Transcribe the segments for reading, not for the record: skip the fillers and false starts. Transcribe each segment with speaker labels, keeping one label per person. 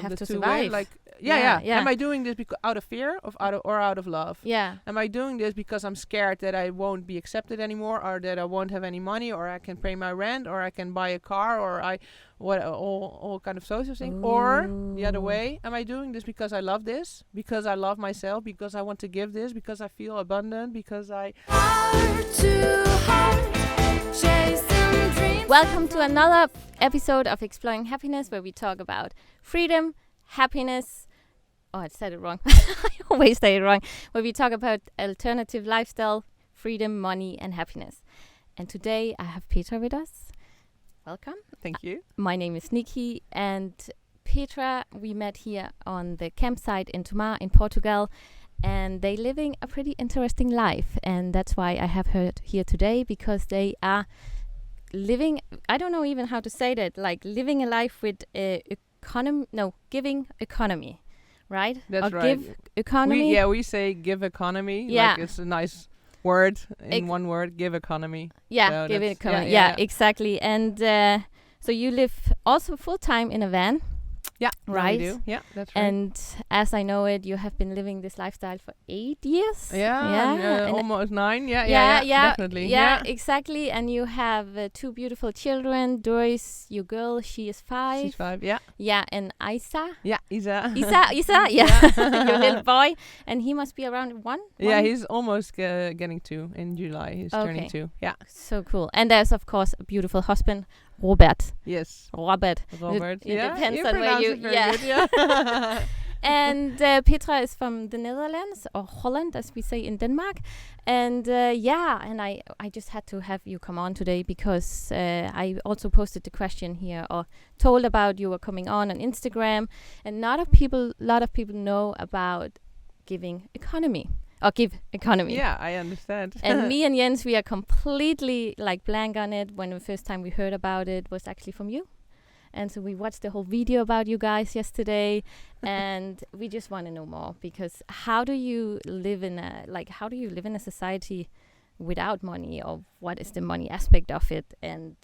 Speaker 1: have
Speaker 2: the
Speaker 1: to
Speaker 2: two
Speaker 1: survive.
Speaker 2: way. Like,
Speaker 1: Yeah.
Speaker 2: Am I doing this out of fear or out of love?
Speaker 1: Yeah.
Speaker 2: Am I doing this because I'm scared that I won't be accepted anymore, or that I won't have any money, or I can pay my rent, or I can buy a car, or all kind of social things? Or the other way, am I doing this because I love this, because I love myself, because I want to give this, because I feel abundant, because I...
Speaker 1: Welcome to another episode of Exploring Happiness, where we talk about freedom, happiness. Oh, I said it wrong. I always say it wrong. Where we talk about alternative lifestyle, freedom, money, and happiness. And today I have Petra with us. Welcome.
Speaker 2: Thank you.
Speaker 1: My name is Niki, and Petra, we met here on the campsite in Tomar in Portugal, and they living a pretty interesting life. And that's why I have her here today, because they are living, I don't know even how to say that, like living a life with giving economy, right?
Speaker 2: That's
Speaker 1: or
Speaker 2: right.
Speaker 1: Give economy.
Speaker 2: We say give economy.
Speaker 1: Yeah.
Speaker 2: Like it's a nice word in one word, give economy.
Speaker 1: Yeah,
Speaker 2: So
Speaker 1: give
Speaker 2: that's-
Speaker 1: economy.
Speaker 2: yeah,
Speaker 1: Yeah, exactly. And so you live also full time in a van.
Speaker 2: Yeah,
Speaker 1: Right.
Speaker 2: we do. Yeah, that's right.
Speaker 1: And as I know it, you have been living this lifestyle for 8 years.
Speaker 2: and,
Speaker 1: and
Speaker 2: almost 9. Yeah, definitely.
Speaker 1: Yeah, exactly. And you have 2 beautiful children. Doris, your girl, she is 5.
Speaker 2: She's 5. Yeah,
Speaker 1: Yeah, and Isa.
Speaker 2: yeah, Isa.
Speaker 1: Isa, yeah, your little boy, and he must be around 1.
Speaker 2: Yeah, he's almost getting 2 in July. He's turning 2. Yeah.
Speaker 1: So cool. And there's of course a beautiful husband, Robert.
Speaker 2: Yes.
Speaker 1: Robert.
Speaker 2: Robert.
Speaker 1: It
Speaker 2: yeah,
Speaker 1: depends
Speaker 2: you
Speaker 1: on where
Speaker 2: pronounce
Speaker 1: you.
Speaker 2: it very good, yeah.
Speaker 1: And Petra is from the Netherlands, or Holland, as we say in Denmark. And and I just had to have you come on today because I also posted the question here, or told about you were coming on Instagram, and lot of people know about giving economy. Or give economy.
Speaker 2: Yeah, I understand.
Speaker 1: And me and Jens, we are completely like blank on it. When the first time we heard about it was actually from you. And so we watched the whole video about you guys yesterday, and we just want to know more, because how do you live in a society without money, or what is the money aspect of it? And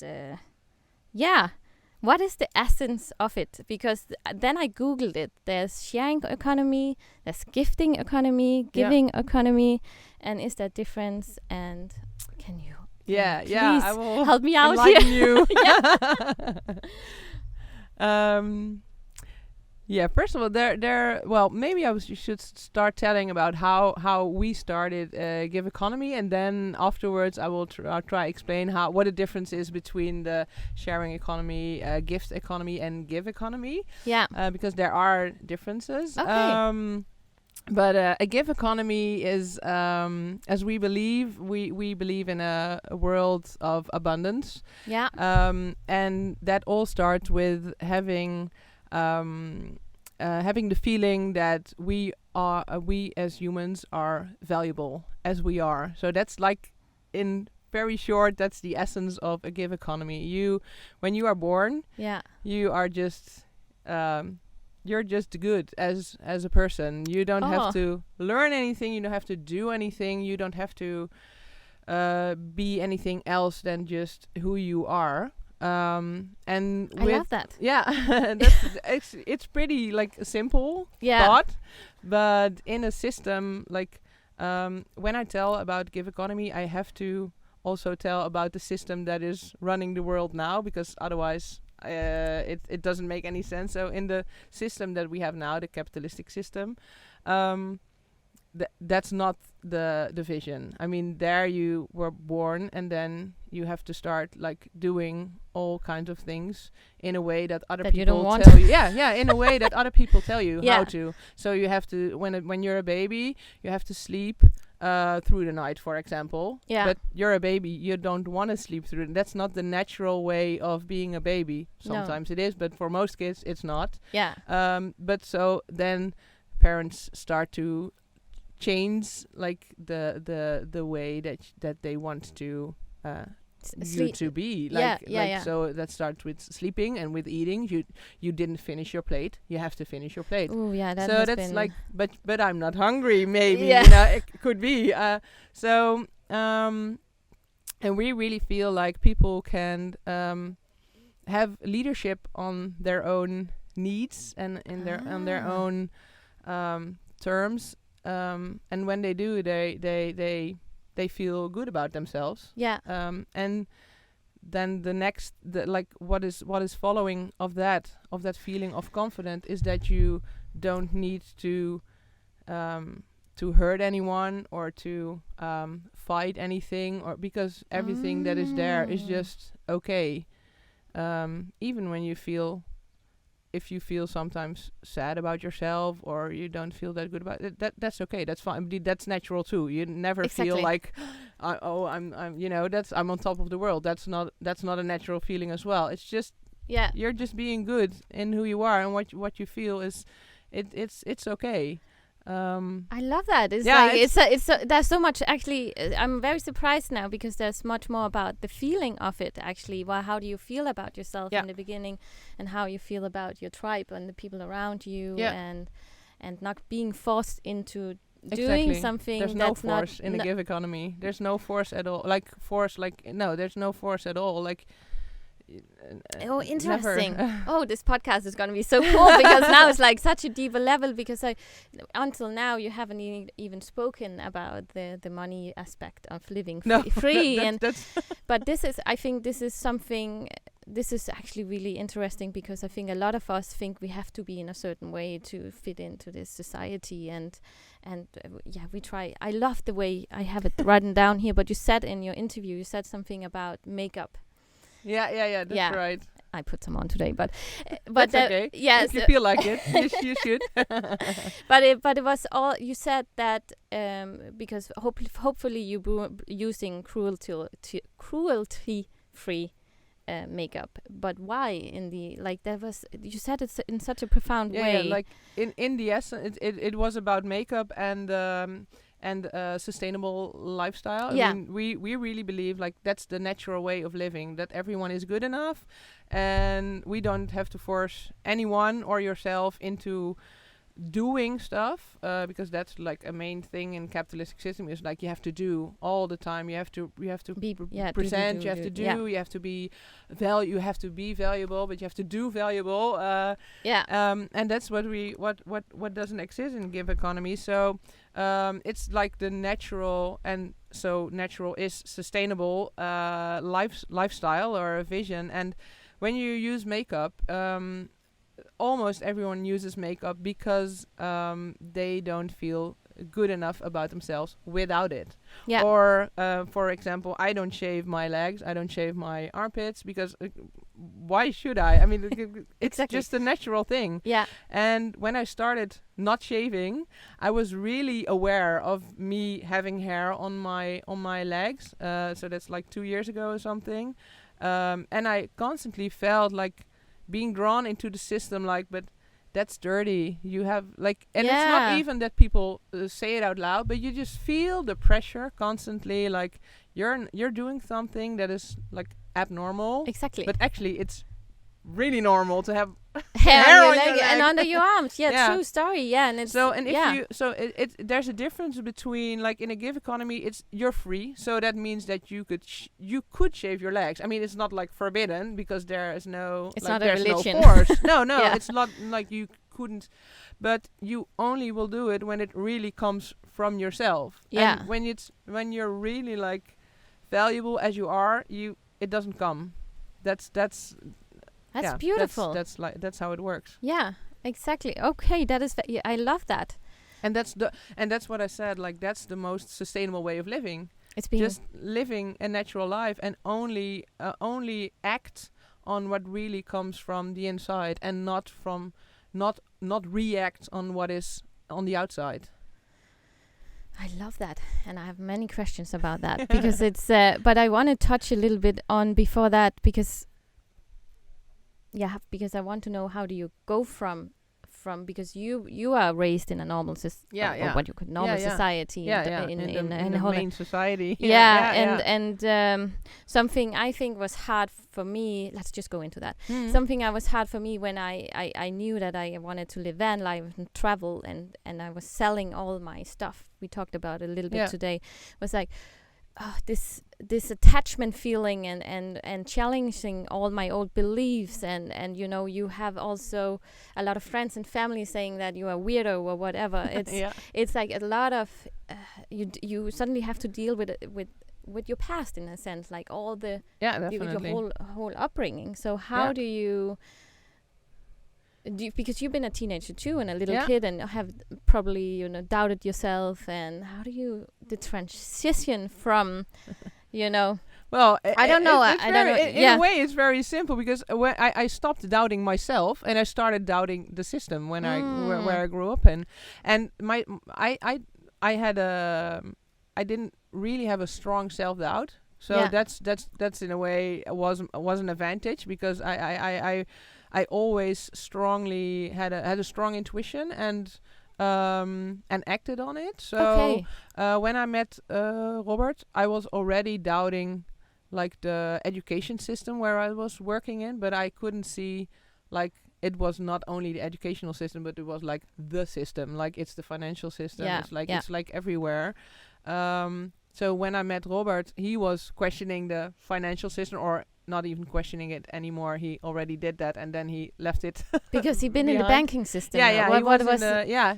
Speaker 1: what is the essence of it? Because then I Googled it. There's sharing economy, there's gifting economy, giving economy, and is there difference? And can you please
Speaker 2: I will
Speaker 1: help me out
Speaker 2: enlighten
Speaker 1: here?
Speaker 2: you. First of all, well, maybe you should start telling about how we started Give Economy, and then afterwards I will try explain what the difference is between the sharing economy, gift economy, and give economy.
Speaker 1: Yeah.
Speaker 2: Because there are differences.
Speaker 1: Okay.
Speaker 2: But a give economy is, as we believe in a world of abundance.
Speaker 1: Yeah.
Speaker 2: And that all starts with having the feeling that we as humans are valuable as we are. So that's like, in very short, that's the essence of a give economy. When you are born, you are just you're just good as a person. You don't have to learn anything. You don't have to do anything. You don't have to be anything else than just who you are. And
Speaker 1: I love that.
Speaker 2: Yeah, it's pretty like a simple
Speaker 1: Yeah.
Speaker 2: thought, but in a system like when I tell about give economy, I have to also tell about the system that is running the world now, because otherwise it doesn't make any sense. So in the system that we have now, the capitalistic system, that's not the vision. I mean, there you were born, and then you have to start like doing all kinds of things in a way that other
Speaker 1: That you don't
Speaker 2: people
Speaker 1: want.
Speaker 2: tell you. Yeah, in a way that other people tell you
Speaker 1: Yeah.
Speaker 2: how to. So you have to, when you're a baby, you have to sleep through the night, for example.
Speaker 1: Yeah.
Speaker 2: But you're a baby, you don't want to sleep through. That's not the natural way of being a baby.
Speaker 1: No.
Speaker 2: Sometimes it is, but for most kids, it's not.
Speaker 1: Yeah.
Speaker 2: But so then parents start to change like the way that they want to you to be. So that starts with sleeping and with eating. You didn't finish your plate, you have to finish your plate.
Speaker 1: Ooh, yeah, that
Speaker 2: So
Speaker 1: has
Speaker 2: that's
Speaker 1: been
Speaker 2: like, but I'm not hungry, maybe.
Speaker 1: Yeah.
Speaker 2: It could be. And we really feel like people can have leadership on their own needs and in their on their own terms. And when they do, they feel good about themselves.
Speaker 1: Yeah.
Speaker 2: And then what is following of that feeling of confidence is that you don't need to hurt anyone or to fight anything, or because everything that is there is just okay. Even when if you feel sometimes sad about yourself or you don't feel that good about it, that's okay. That's fine. That's natural too. You never feel like, I'm I'm on top of the world. That's not a natural feeling as well. It's just you're just being good in who you are, and what you feel is it's okay.
Speaker 1: I love that. It's there's so much actually. I'm very surprised now because there's much more about the feeling of it actually. Well, how do you feel about yourself in the beginning, and how you feel about your tribe and the people around you, and not being forced into doing something.
Speaker 2: There's no force in the gig economy. There's no force at all. There's no force at all.
Speaker 1: Oh, interesting. This podcast is going to be so cool because now it's like such a deeper level, because until now you haven't even spoken about the money aspect of living free. But I think this is something, this is actually really interesting, because I think a lot of us think we have to be in a certain way to fit into this society, and we try. I love the way I have it written down here, but you said in your interview, you said something about makeup.
Speaker 2: Yeah, that's right.
Speaker 1: I put some on today, but
Speaker 2: that's okay.
Speaker 1: Yes,
Speaker 2: if you feel like it, you should.
Speaker 1: but it was all you said that because hopefully you using cruelty free makeup, but why you said it in such a profound way.
Speaker 2: Yeah, like in the essence, it was about makeup and sustainable lifestyle. I mean, we really believe that's the natural way of living, that everyone is good enough and we don't have to force anyone or yourself into doing stuff, because that's a main thing in capitalistic system, is you have to do all the time. You have to present, you have to do, you have to be you have to be valuable, but you have to do valuable. And that's what doesn't exist in gig economy. So it's the natural, and so natural is sustainable lifestyle or a vision. And when you use makeup, almost everyone uses makeup because they don't feel good enough about themselves without it. Yeah. Or, for example, I don't shave my legs, I don't shave my armpits, because why should I? I mean, it's just a natural thing. Yeah. And when I started not shaving, I was really aware of me having hair on my legs. So that's 2 years ago or something. And I constantly felt being drawn into the system, but that's dirty. You have and it's not even that people say it out loud, but you just feel the pressure constantly. You're doing something that is abnormal. Exactly. But actually, it's really normal to have hair on your leg
Speaker 1: and under your arms. True story. Yeah, and it's
Speaker 2: there's a difference between in a gig economy, you're free, so that means that you could shave your legs. I mean, it's not forbidden, because there is no
Speaker 1: not a religion.
Speaker 2: No force. no, it's not you couldn't, but you only will do it when it really comes from yourself. Yeah. And when you're really valuable as you are, it doesn't come. That's beautiful. That's how it works.
Speaker 1: Yeah, exactly. Okay, that is. I love that.
Speaker 2: And that's what I said. That's the most sustainable way of living. It's just living a natural life, and only act on what really comes from the inside, and not react on what is on the outside.
Speaker 1: I love that, and I have many questions about that because it's. But I want to touch a little bit on before that, because I want to know, how do you go from because you are raised in a normal or what you could normal society
Speaker 2: in the main society.
Speaker 1: Something I think was hard for me. Let's just go into that. Something was hard for me when I knew that I wanted to live van life and travel, and I was selling all my stuff. We talked about it a little bit today. Was this attachment feeling and challenging all my old beliefs, and you know, you have also a lot of friends and family saying that you are weirdo or whatever. It's it's like a lot of you suddenly have to deal with your past, in a sense, like all the your whole upbringing. So how do you because you've been a teenager too and a little kid and have probably, you know, doubted yourself, and how do you the transition from you know,
Speaker 2: well,
Speaker 1: I don't know. I don't know.
Speaker 2: In a way, it's very simple, because when I stopped doubting myself and I started doubting the system when where I grew up in, and I had I didn't really have a strong self-doubt. So that's in a way was an advantage, because I always strongly had a strong intuition and acted on it. So when I met Robert, I was already doubting like the education system where I was working in, but I couldn't see like it was not only the educational system, but it was like the system, like it's the financial system. It's like everywhere. So when I met Robert, he was questioning the financial system, or not even questioning it anymore. He already did that, and then he left it
Speaker 1: because he'd been in the banking system. What was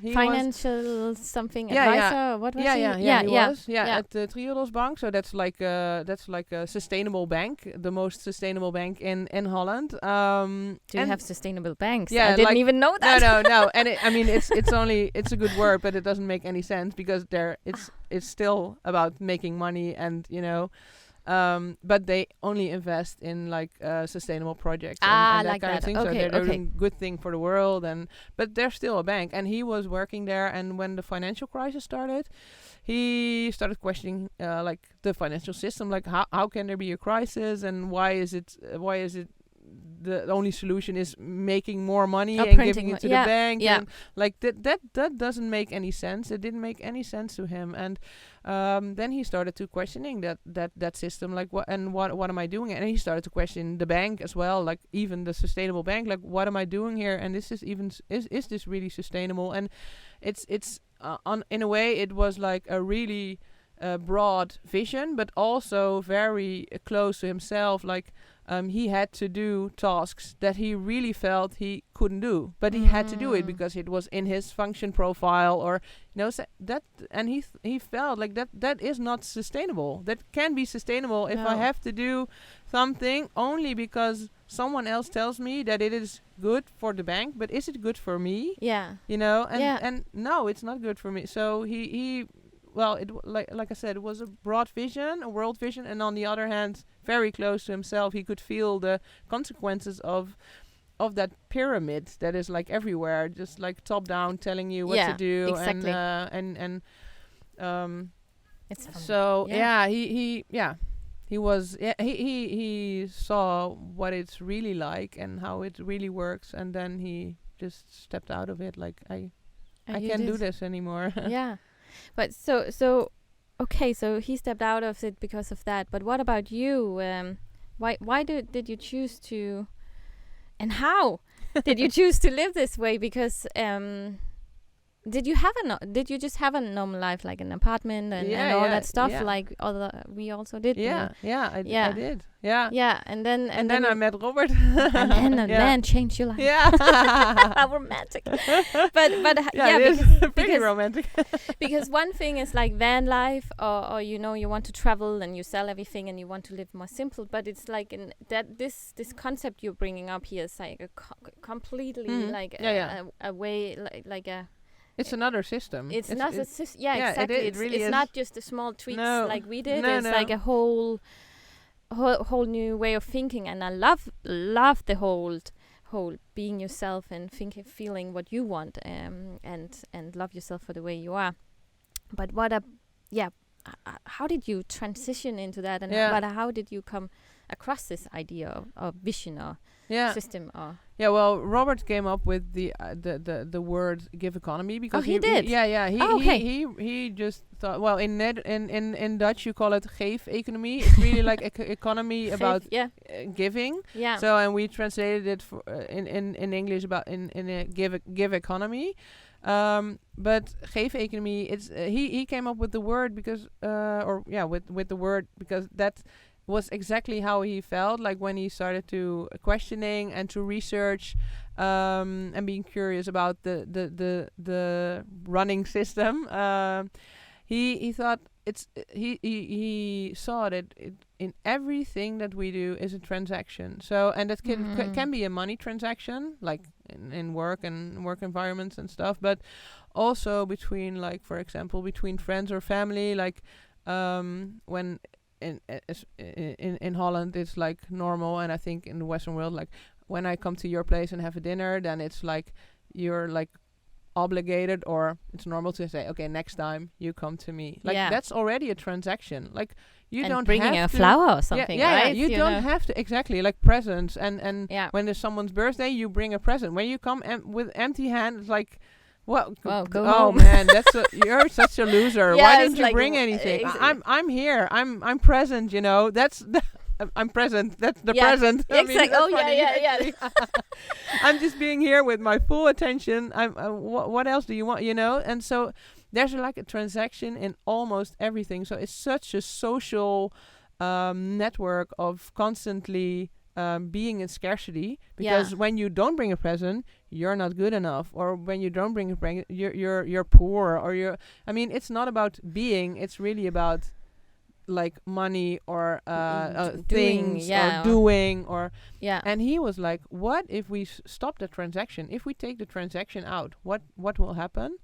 Speaker 1: he financial something advisor? What was he?
Speaker 2: At the Triodos Bank. So that's like a sustainable bank, the most sustainable bank in Holland.
Speaker 1: Do you have sustainable banks?
Speaker 2: Yeah,
Speaker 1: I didn't even know that.
Speaker 2: No. And it's a good word, but it doesn't make any sense, because it's still about making money, and you know. But they only invest in like sustainable projects and that kind of thing. So they're doing good thing for the world, but they're still a bank. And he was working there, and when the financial crisis started, he started questioning like the financial system, like how can there be a crisis, and why is it the only solution is making more money and giving it to the bank, and like that doesn't make any sense. It didn't make any sense to him, and then he started to questioning that system, like what am I doing? And he started to question the bank as well, like even the sustainable bank, like what am I doing here? And this is even is this really sustainable? And it's in a way it was like a really broad vision, but also very close to himself, like he had to do tasks that he really felt he couldn't do, but he had to do it because it was in his function profile, or you know, and he felt like that is not sustainable. That can be sustainable if I have to do something only because someone else tells me that it is good for the bank, but is it good for me? Yeah, you know, and no, it's not good for me. So he well, like I said, it was a broad vision, a world vision, and on the other hand, very close to himself. He could feel the consequences of that pyramid that is like everywhere, just like top down, telling you what to do. Exactly. And it's fun. So he saw what it's really like and how it really works, and then he just stepped out of it. Like I can't do this anymore. Yeah.
Speaker 1: But so he stepped out of it because of that. But what about you? Why did you choose to, and how did you choose to live this way? Because did you just have a normal life, like an apartment and all that stuff, like we also did?
Speaker 2: I did.
Speaker 1: Yeah, and then
Speaker 2: I met Robert,
Speaker 1: and then a man changed your life. Yeah, how romantic. But
Speaker 2: because romantic.
Speaker 1: Because one thing is like van life, or you know, you want to travel and you sell everything and you want to live more simple. But it's like this concept you're bringing up here is like a completely like a way like a.
Speaker 2: It's another system.
Speaker 1: It's not a system. Yeah, exactly. It really it's not just the small tweaks like we did. It's like a whole whole new way of thinking, and I love the whole being yourself and feeling what you want, and love yourself for the way you are. But how did you transition into that, and how did you come across this idea of vision or system? Or
Speaker 2: well, Robert came up with the word "give economy" because
Speaker 1: he did.
Speaker 2: He just thought, well, in Dutch you call it "geef economie." It's really like economy about giving. Yeah. So and we translated it for in English about in a give economy. But geef-economie, it's he came up with the word because with the word because that was exactly how he felt like when he started to questioning and to research and being curious about the running system. He thought he saw that in everything that we do is a transaction. So and that can be a money transaction, like in work and work environments and stuff, but also between, like, for example, between friends or family, like when in Holland it's like normal, and I think in the Western world, like when I come to your place and have a dinner, then it's like you're like obligated, or it's normal to say, okay, next time you come to me. Like that's already a transaction. Like you don't
Speaker 1: bringing
Speaker 2: have
Speaker 1: a flower or something, right?
Speaker 2: You don't have to, exactly, like presents and when there's someone's birthday, you bring a present. When you come with empty hands, like, well,
Speaker 1: go home.
Speaker 2: Man, you're such a loser.
Speaker 1: Yeah,
Speaker 2: why didn't you
Speaker 1: like,
Speaker 2: bring anything? I'm here. I'm present. You know, that's. I'm present. That's the present.
Speaker 1: Exactly. Oh yeah.
Speaker 2: I'm just being here with my full attention. What else do you want? You know, and so there's like a transaction in almost everything. So it's such a social network of constantly being in scarcity, because when you don't bring a present, you're not good enough, or when you don't bring a present, you're poor, or you're. I mean, it's not about being. It's really about like money or things or doing or and he was like, what if we stop the transaction? If we take the transaction out, what will happen?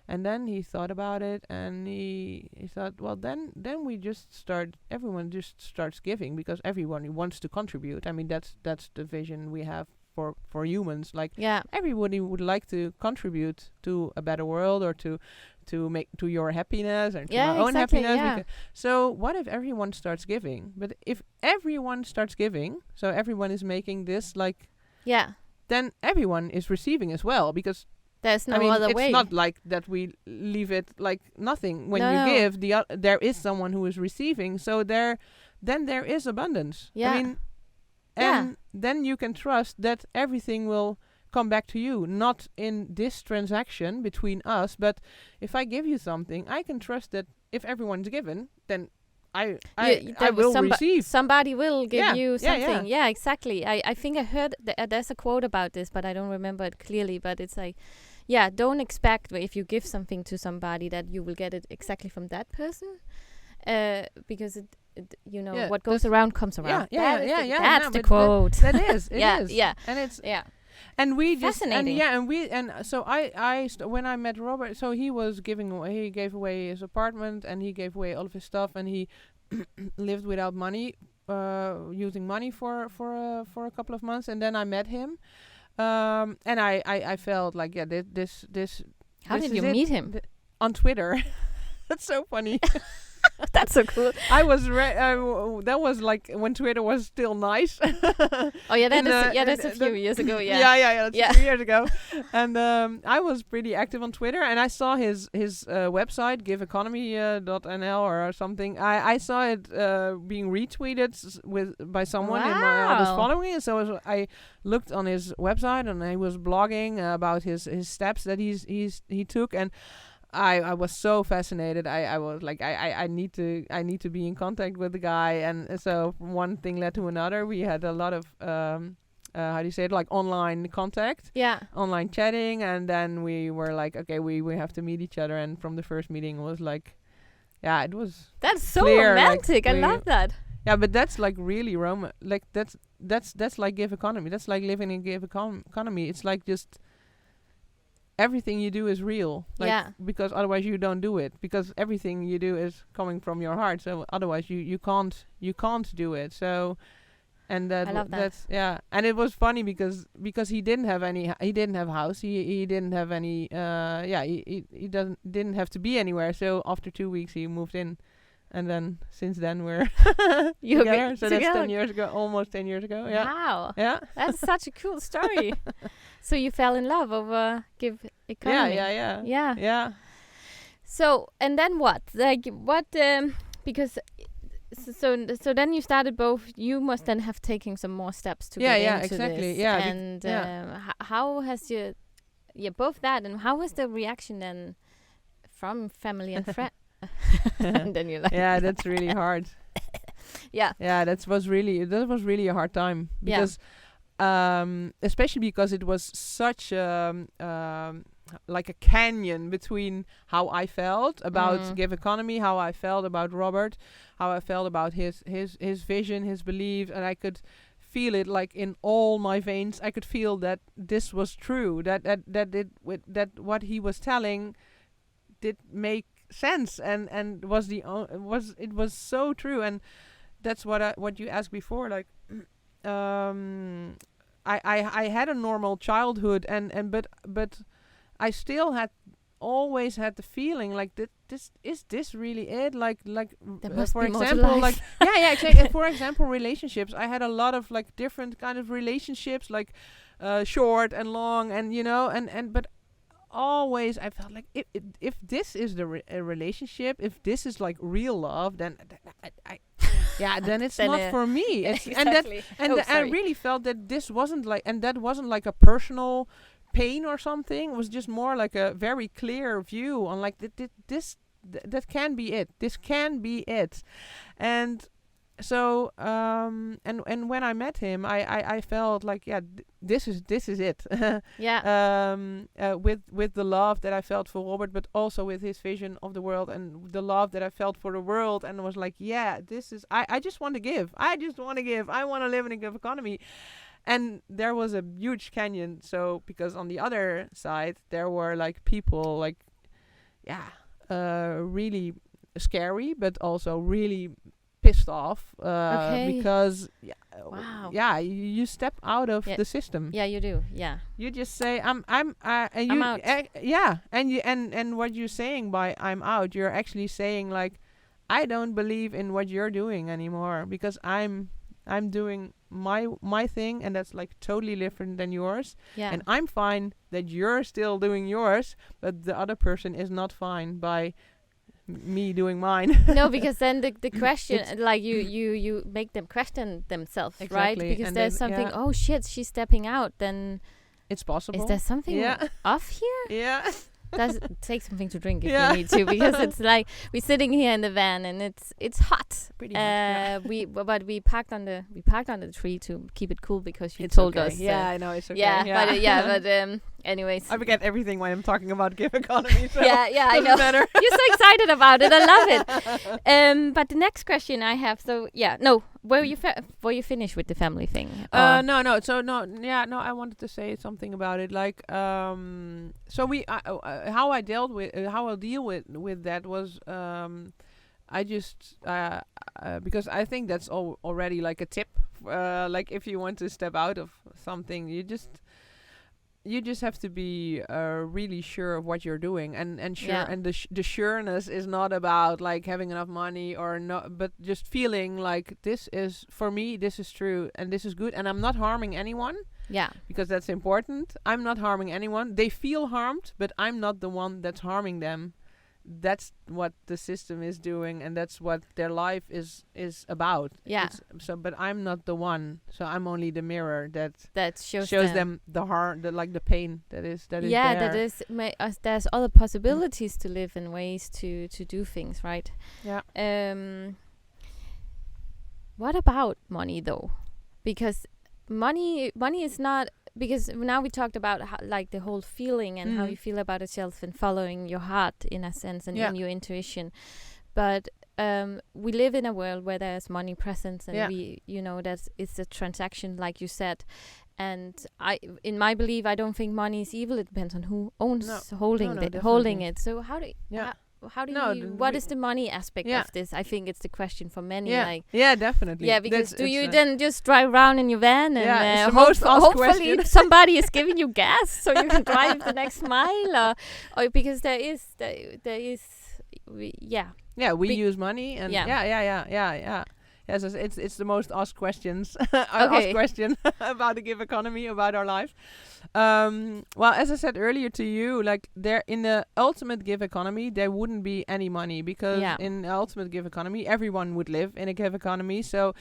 Speaker 2: And then he thought about it, and he thought, well, then we just start, everyone just starts giving, because everyone wants to contribute. I mean, that's the vision we have for humans. Like everybody would like to contribute to a better world, or to make to your happiness and to my own happiness. So what if everyone starts giving? But if everyone starts giving, so everyone is making this like then everyone is receiving as well, because
Speaker 1: there's no other way.
Speaker 2: It's not like that we leave it like nothing. When you give, there is someone who is receiving. So there is abundance.
Speaker 1: Yeah.
Speaker 2: I mean, and then you can trust that everything will come back to you, not in this transaction between us, but if I give you something, I can trust that if everyone's given, then I will receive.
Speaker 1: Somebody will give you something. Yeah, exactly. I think I heard there's a quote about this, but I don't remember it clearly. But it's like, don't expect if you give something to somebody that you will get it exactly from that person, because it what goes around comes around. That's the quote.
Speaker 2: That is. It is.
Speaker 1: Yeah.
Speaker 2: And it's and we just so when I met Robert, so he gave away his apartment, and he gave away all of his stuff, and he lived without money, using money for a couple of months, and then I met him, and I felt like this.
Speaker 1: How did you meet him?
Speaker 2: On Twitter. That's so funny.
Speaker 1: That's so cool.
Speaker 2: I was that was like when Twitter was still nice.
Speaker 1: That's a few years ago.
Speaker 2: That's a few years ago. And I was pretty active on Twitter, and I saw his website, giveeconomy.nl or something. I saw it being retweeted by someone, and I was following it. So I looked on his website, and he was blogging about his steps that he took, and I was so fascinated. I was like, I need to be in contact with the guy, and so one thing led to another. We had a lot of how do you say it, like online contact, online chatting, and then we were like, okay, we have to meet each other. And from the first meeting, it was like, it was.
Speaker 1: That's so romantic. Like, I love that.
Speaker 2: Yeah, but that's like really like that's like give economy. That's like living in give economy. It's like just. Everything you do is real, because otherwise you don't do it, because everything you do is coming from your heart. So otherwise you can't do it. So, and
Speaker 1: I love that.
Speaker 2: That's and it was funny because he didn't have a house. He didn't have any. He didn't have to be anywhere. So after 2 weeks he moved in, and then since then we're together. So that's 10 years ago, almost 10 years ago. Yeah.
Speaker 1: Wow.
Speaker 2: Yeah.
Speaker 1: That's such a cool story. So you fell in love over give economy.
Speaker 2: Yeah.
Speaker 1: So, and then what? Like what? Because so then you started both. You must then have taken some more steps to get into
Speaker 2: exactly.
Speaker 1: this.
Speaker 2: Yeah,
Speaker 1: and how has your both that, and how was the reaction then from family and friends? And then you're like,
Speaker 2: Yeah, that's really hard.
Speaker 1: yeah,
Speaker 2: That was really a hard time because, especially because it was such like a canyon between how I felt about gig economy, how I felt about Robert, how I felt about his vision, his beliefs, and I could feel it like in all my veins. I could feel that this was true. That what he was telling did make sense, and was so true. And that's what you asked before. Like, I had a normal childhood, but I still always had the feeling like is this really it? Like
Speaker 1: there must
Speaker 2: for
Speaker 1: be more to
Speaker 2: example,
Speaker 1: life.
Speaker 2: like exactly. For example, relationships. I had a lot of like different kind of relationships, like short and long, and but always I felt like if this is a relationship, if this is like real love, then then it's
Speaker 1: Then,
Speaker 2: not for me. It's
Speaker 1: exactly.
Speaker 2: I really felt that this wasn't like, and that wasn't like a personal pain or something. It was just more like a very clear view on like that can be it. This can be it. And so and when I met him, I felt like this is it. With the love that I felt for Robert, but also with his vision of the world and the love that I felt for the world, and was like, this is I just want to give. I want to live in a give economy. And there was a huge canyon. So because on the other side there were like people like really scary, but also really pissed off because you step out of the system.
Speaker 1: You do.
Speaker 2: You just say I'm out. And what you're saying by I'm out, you're actually saying like I don't believe in what you're doing anymore, because I'm doing my thing, and that's like totally different than yours. And I'm fine that you're still doing yours, but the other person is not fine by me doing mine.
Speaker 1: No, because then the question, like you make them question themselves,
Speaker 2: exactly.
Speaker 1: Right? Because
Speaker 2: and
Speaker 1: there's something. Oh shit, she's stepping out. Then
Speaker 2: it's possible.
Speaker 1: Is there something off here?
Speaker 2: Yeah.
Speaker 1: Take something to drink if you need to, because it's like we're sitting here in the van and it's hot.
Speaker 2: Pretty hot.
Speaker 1: We parked on the tree to keep it cool because you told us.
Speaker 2: I know it's okay.
Speaker 1: But anyways,
Speaker 2: I forget everything when I'm talking about give economy. So
Speaker 1: I know.
Speaker 2: Matter.
Speaker 1: You're so excited about it. I love it. But the next question I have. So were you finished with the family thing?
Speaker 2: No. So no. I wanted to say something about it. Like so how I dealt with how I'll deal with that was I just because I think that's already like a tip. Like if you want to step out of something, you just have to be really sure of what you're doing, and sure. And the sureness is not about like having enough money or not, but just feeling like this is for me, this is true, and this is good, and I'm not harming anyone. Because that's important. I'm not harming anyone. They feel harmed, but I'm not the one that's harming them. That's what the system is doing, and that's what their life is about. But I'm not the one. So I'm only the mirror that shows them the harm, the pain that is there.
Speaker 1: That is. There's other possibilities to live and ways to do things, right? What about money though? Because money is not, because now we talked about how, like the whole feeling and how you feel about yourself and following your heart in a sense and in your intuition, but we live in a world where there's money presence, and we it's a transaction, like you said, and in my belief, I don't think money is evil. It depends on who owns holding it. So how do you what is the money aspect of this? I think it's the question for many.
Speaker 2: Definitely.
Speaker 1: Because do you then just drive around in your van and
Speaker 2: hopefully
Speaker 1: somebody is giving you gas so you can drive the next mile, or because there is
Speaker 2: we use money, and Yes, it's the most asked questions. Asked question about the give economy, about our life. Well, as I said earlier to you, like there in the ultimate give economy, there wouldn't be any money, because in the ultimate give economy, everyone would live in a give economy. So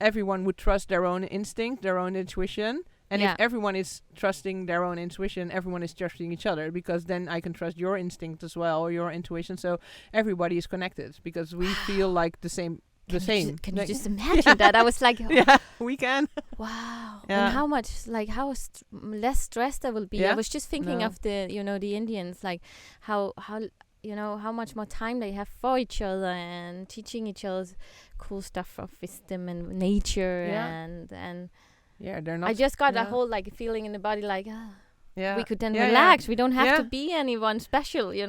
Speaker 2: everyone would trust their own instinct, their own intuition, And if everyone is trusting their own intuition, everyone is trusting each other, because then I can trust your instinct as well, or your intuition. So everybody is connected because we feel like the same.
Speaker 1: Can you just imagine that? I was like,
Speaker 2: yeah, we can.
Speaker 1: Wow.
Speaker 2: Yeah.
Speaker 1: And how much, like, how less stressed I will be.
Speaker 2: Yeah.
Speaker 1: I was just thinking of the Indians, like how how much more time they have for each other and teaching each other cool stuff of wisdom and nature and
Speaker 2: yeah, they're not.
Speaker 1: I just got a whole like feeling in the body, like we could then
Speaker 2: relax.
Speaker 1: relax. We don't have to be anyone special, sorry.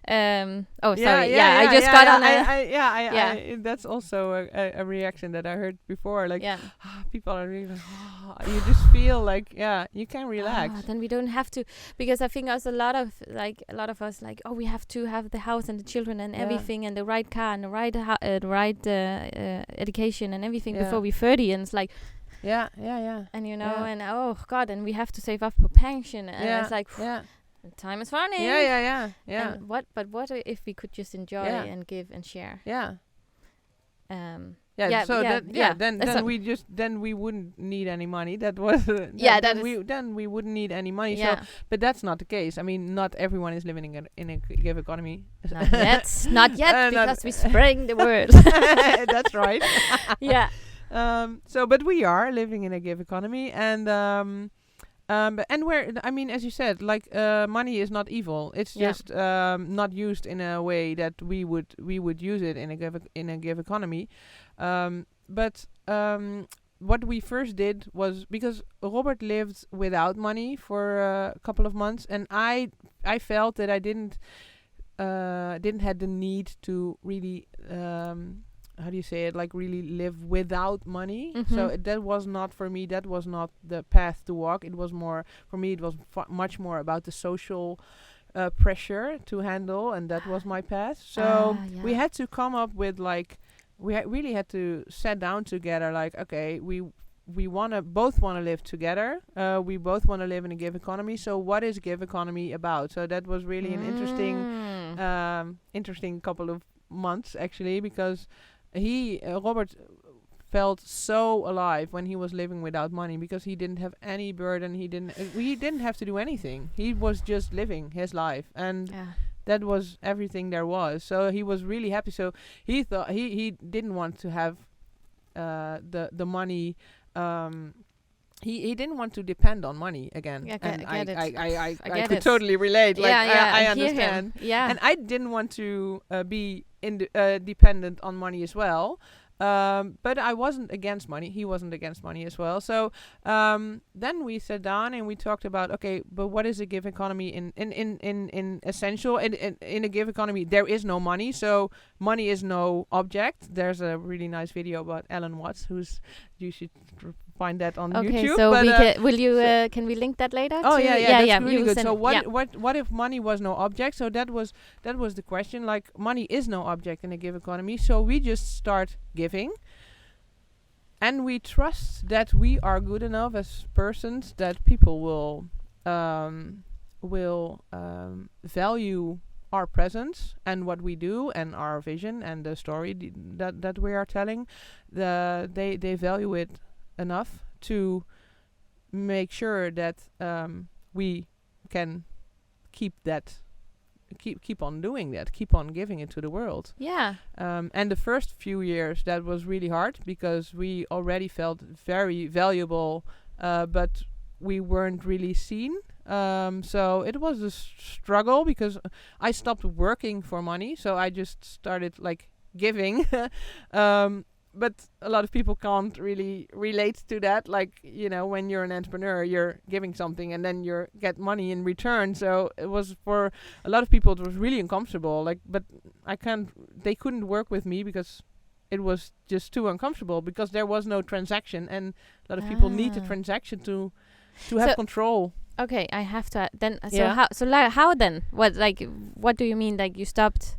Speaker 2: I
Speaker 1: I just got on
Speaker 2: that's also a reaction that I heard before. Like, people are really like, you just feel like, you can relax.
Speaker 1: Then we don't have to, because I think a lot of us like, we have to have the house and the children and everything and the right car and the right education and everything before we're 30, and it's like.
Speaker 2: And
Speaker 1: and oh God, and we have to save up for pension, and it's like time is running.
Speaker 2: Yeah.
Speaker 1: And what if we could just enjoy and give and share? Then we wouldn't need any money. That was then we wouldn't need any money. So, but that's not the case. I mean, not everyone is living in a gig economy. Not yet, because we spring the word.
Speaker 2: That's right.
Speaker 1: Yeah.
Speaker 2: But we are living in a give economy, and where, I mean, as you said, like, money is not evil. It's just not used in a way that we would use it in a give economy. But what we first did was, because Robert lived without money for a couple of months, and I felt that I didn't have the need to really. How do you say it? Like, really live without money.
Speaker 1: Mm-hmm.
Speaker 2: So that was not for me. That was not the path to walk. It was more for me. It was much more about the social pressure to handle, and that was my path. So we had to come up with, like, really had to sit down together. Like, okay, we both want to live together. We both want to live in a give economy. So what is give economy about? So that was really an interesting couple of months, actually, because Robert felt so alive when he was living without money, because he didn't have any burden. He didn't have to do anything. He was just living his life, and that was everything there was. So he was really happy. So he thought he didn't want to have the money. He didn't want to depend on money again. I could totally relate. Like, I understand.
Speaker 1: Yeah.
Speaker 2: And I didn't want to be dependent on money as well. But I wasn't against money. He wasn't against money as well. So then we sat down and we talked about, okay, but what is a give economy in essential? In a give economy, there is no money. So money is no object. There's a really nice video about Alan Watts, you should find that on YouTube.
Speaker 1: So can we link that later?
Speaker 2: Oh that's really good. So
Speaker 1: what
Speaker 2: if money was no object? So that was the question. Like, money is no object in a give economy. So we just start giving, and we trust that we are good enough as persons that people will value our presence and what we do and our vision and the story that we are telling. They value it enough to make sure that we can keep on doing that, keep on giving it to the world. And the first few years, that was really hard, because we already felt very valuable, but we weren't really seen. So it was a struggle, because I stopped working for money, so I just started, like, giving. But a lot of people can't really relate to that. Like, when you're an entrepreneur, you're giving something and then you get money in return. So it was, for a lot of people, it was really uncomfortable. Like, but they couldn't work with me because it was just too uncomfortable, because there was no transaction, and a lot of people need the transaction to have control.
Speaker 1: Okay, I have to then. How then? What do you mean? Like, you stopped?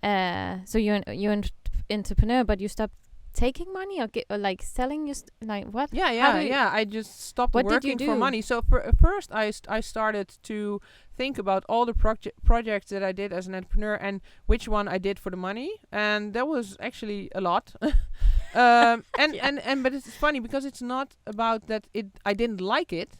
Speaker 1: So you're an entrepreneur, but you stopped taking money or like selling your like what? How
Speaker 2: Yeah,
Speaker 1: do you-
Speaker 2: yeah. I just stopped
Speaker 1: What did you
Speaker 2: working for
Speaker 1: do?
Speaker 2: money. So first, I started to think about all the projects that I did as an entrepreneur and which one I did for the money, and that was actually a lot. And but it's funny because it's not about that. I didn't like it.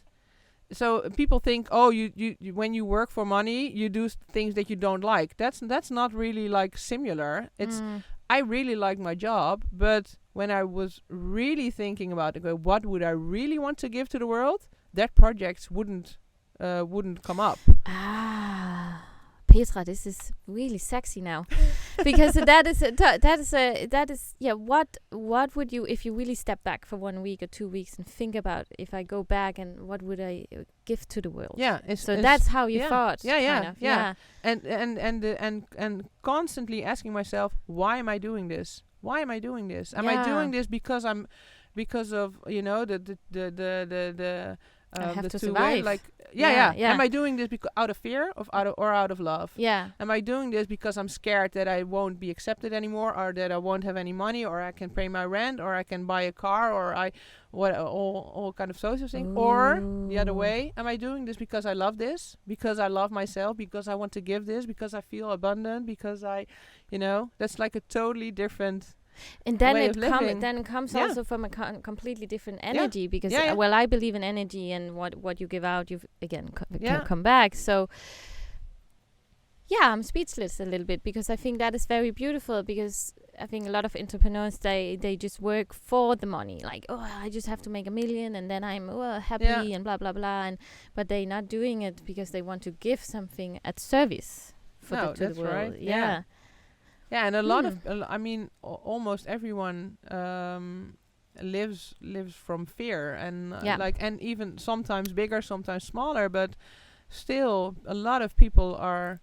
Speaker 2: So people think, oh, you when you work for money, you do things that you don't like. That's not really like similar. It's I really like my job, but when I was really thinking about okay, what would I really want to give to the world, that projects wouldn't come up.
Speaker 1: Petra, this is really sexy now, because that is yeah. What would you, if you really step back for 1 week or 2 weeks and think about, if I go back and what would I give to the world?
Speaker 2: Yeah,
Speaker 1: So that's how you thought.
Speaker 2: Yeah,
Speaker 1: kind of,
Speaker 2: yeah. And constantly asking myself, why am I doing this? Why am I doing this? Am I doing this because of
Speaker 1: I have
Speaker 2: the
Speaker 1: to
Speaker 2: two
Speaker 1: survive.
Speaker 2: way, like
Speaker 1: Yeah.
Speaker 2: Am I doing this out of fear or out of love?
Speaker 1: Yeah.
Speaker 2: Am I doing this because I'm scared that I won't be accepted anymore, or that I won't have any money, or I can pay my rent, or I can buy a car, or all kind of social things? Or the other way, am I doing this because I love this, because I love myself, because I want to give this, because I feel abundant, because that's like a totally different.
Speaker 1: And then
Speaker 2: way
Speaker 1: it
Speaker 2: of living.
Speaker 1: comes
Speaker 2: Yeah.
Speaker 1: also from a completely different energy, because
Speaker 2: Yeah.
Speaker 1: well, I believe in energy, and what you give out, you again
Speaker 2: Yeah.
Speaker 1: come back. So yeah, I'm speechless a little bit, because I think that is very beautiful, because I think a lot of entrepreneurs, they just work for the money, like, oh, I just have to make 1 million and then I'm happy and blah blah blah, but they're not doing it because they want to give something at service to the
Speaker 2: that's
Speaker 1: world.
Speaker 2: right.
Speaker 1: Yeah.
Speaker 2: Yeah, and a lot of, almost everyone lives from fear, and and even sometimes bigger, sometimes smaller, but still a lot of people are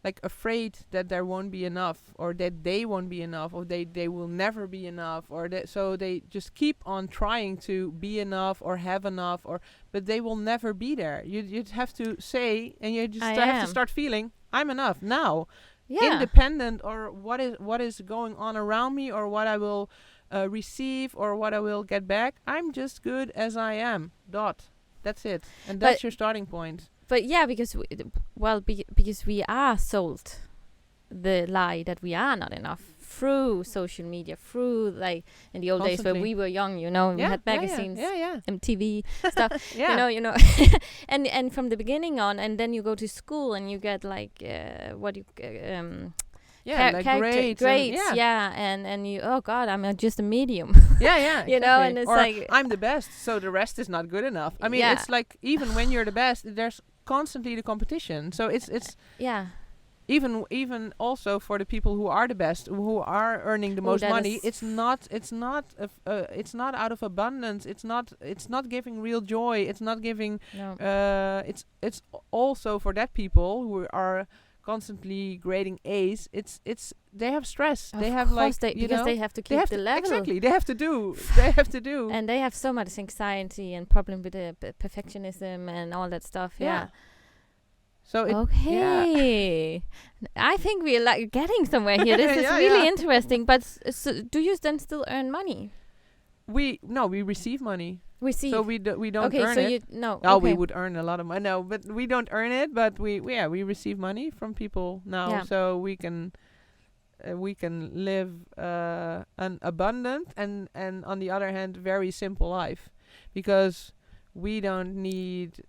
Speaker 2: like afraid that there won't be enough, or that they won't be enough, or they will never be enough, or so they just keep on trying to be enough or have enough, but they will never be there. You have to say, and you just have to start feeling, I'm enough now.
Speaker 1: Yeah.
Speaker 2: Independent, or what is going on around me, or what I will receive, or what I will get back. I'm just good as I am. That's it, and that's your starting point.
Speaker 1: But yeah, because because we are sold the lie that we are not enough through social media, through like in the old days where we were young, we had magazines, MTV stuff, you know, and from the beginning on, and then you go to school and you get like grades, and you, oh god, I'm just a medium. You know, and it's like
Speaker 2: I'm the best, so the rest is not good enough. I mean, it's like even when you're the best, there's constantly the competition. So it's even also for the people who are the best, who are earning the most money, it's not out of abundance. It's not giving real joy. It's not giving. It's also for that people who are constantly grading A's. They have stress. They have because
Speaker 1: they have to keep the level.
Speaker 2: Exactly. They have to do.
Speaker 1: And they have so much anxiety and problem with the perfectionism and all that stuff. Yeah.
Speaker 2: So
Speaker 1: I think we're like getting somewhere here. This is really interesting. But do you then still earn money?
Speaker 2: We receive money.
Speaker 1: So
Speaker 2: we don't earn it. We would earn a lot of money. No, but we don't earn it. But we receive money from people now, so we can live an abundant and on the other hand very simple life, because we don't need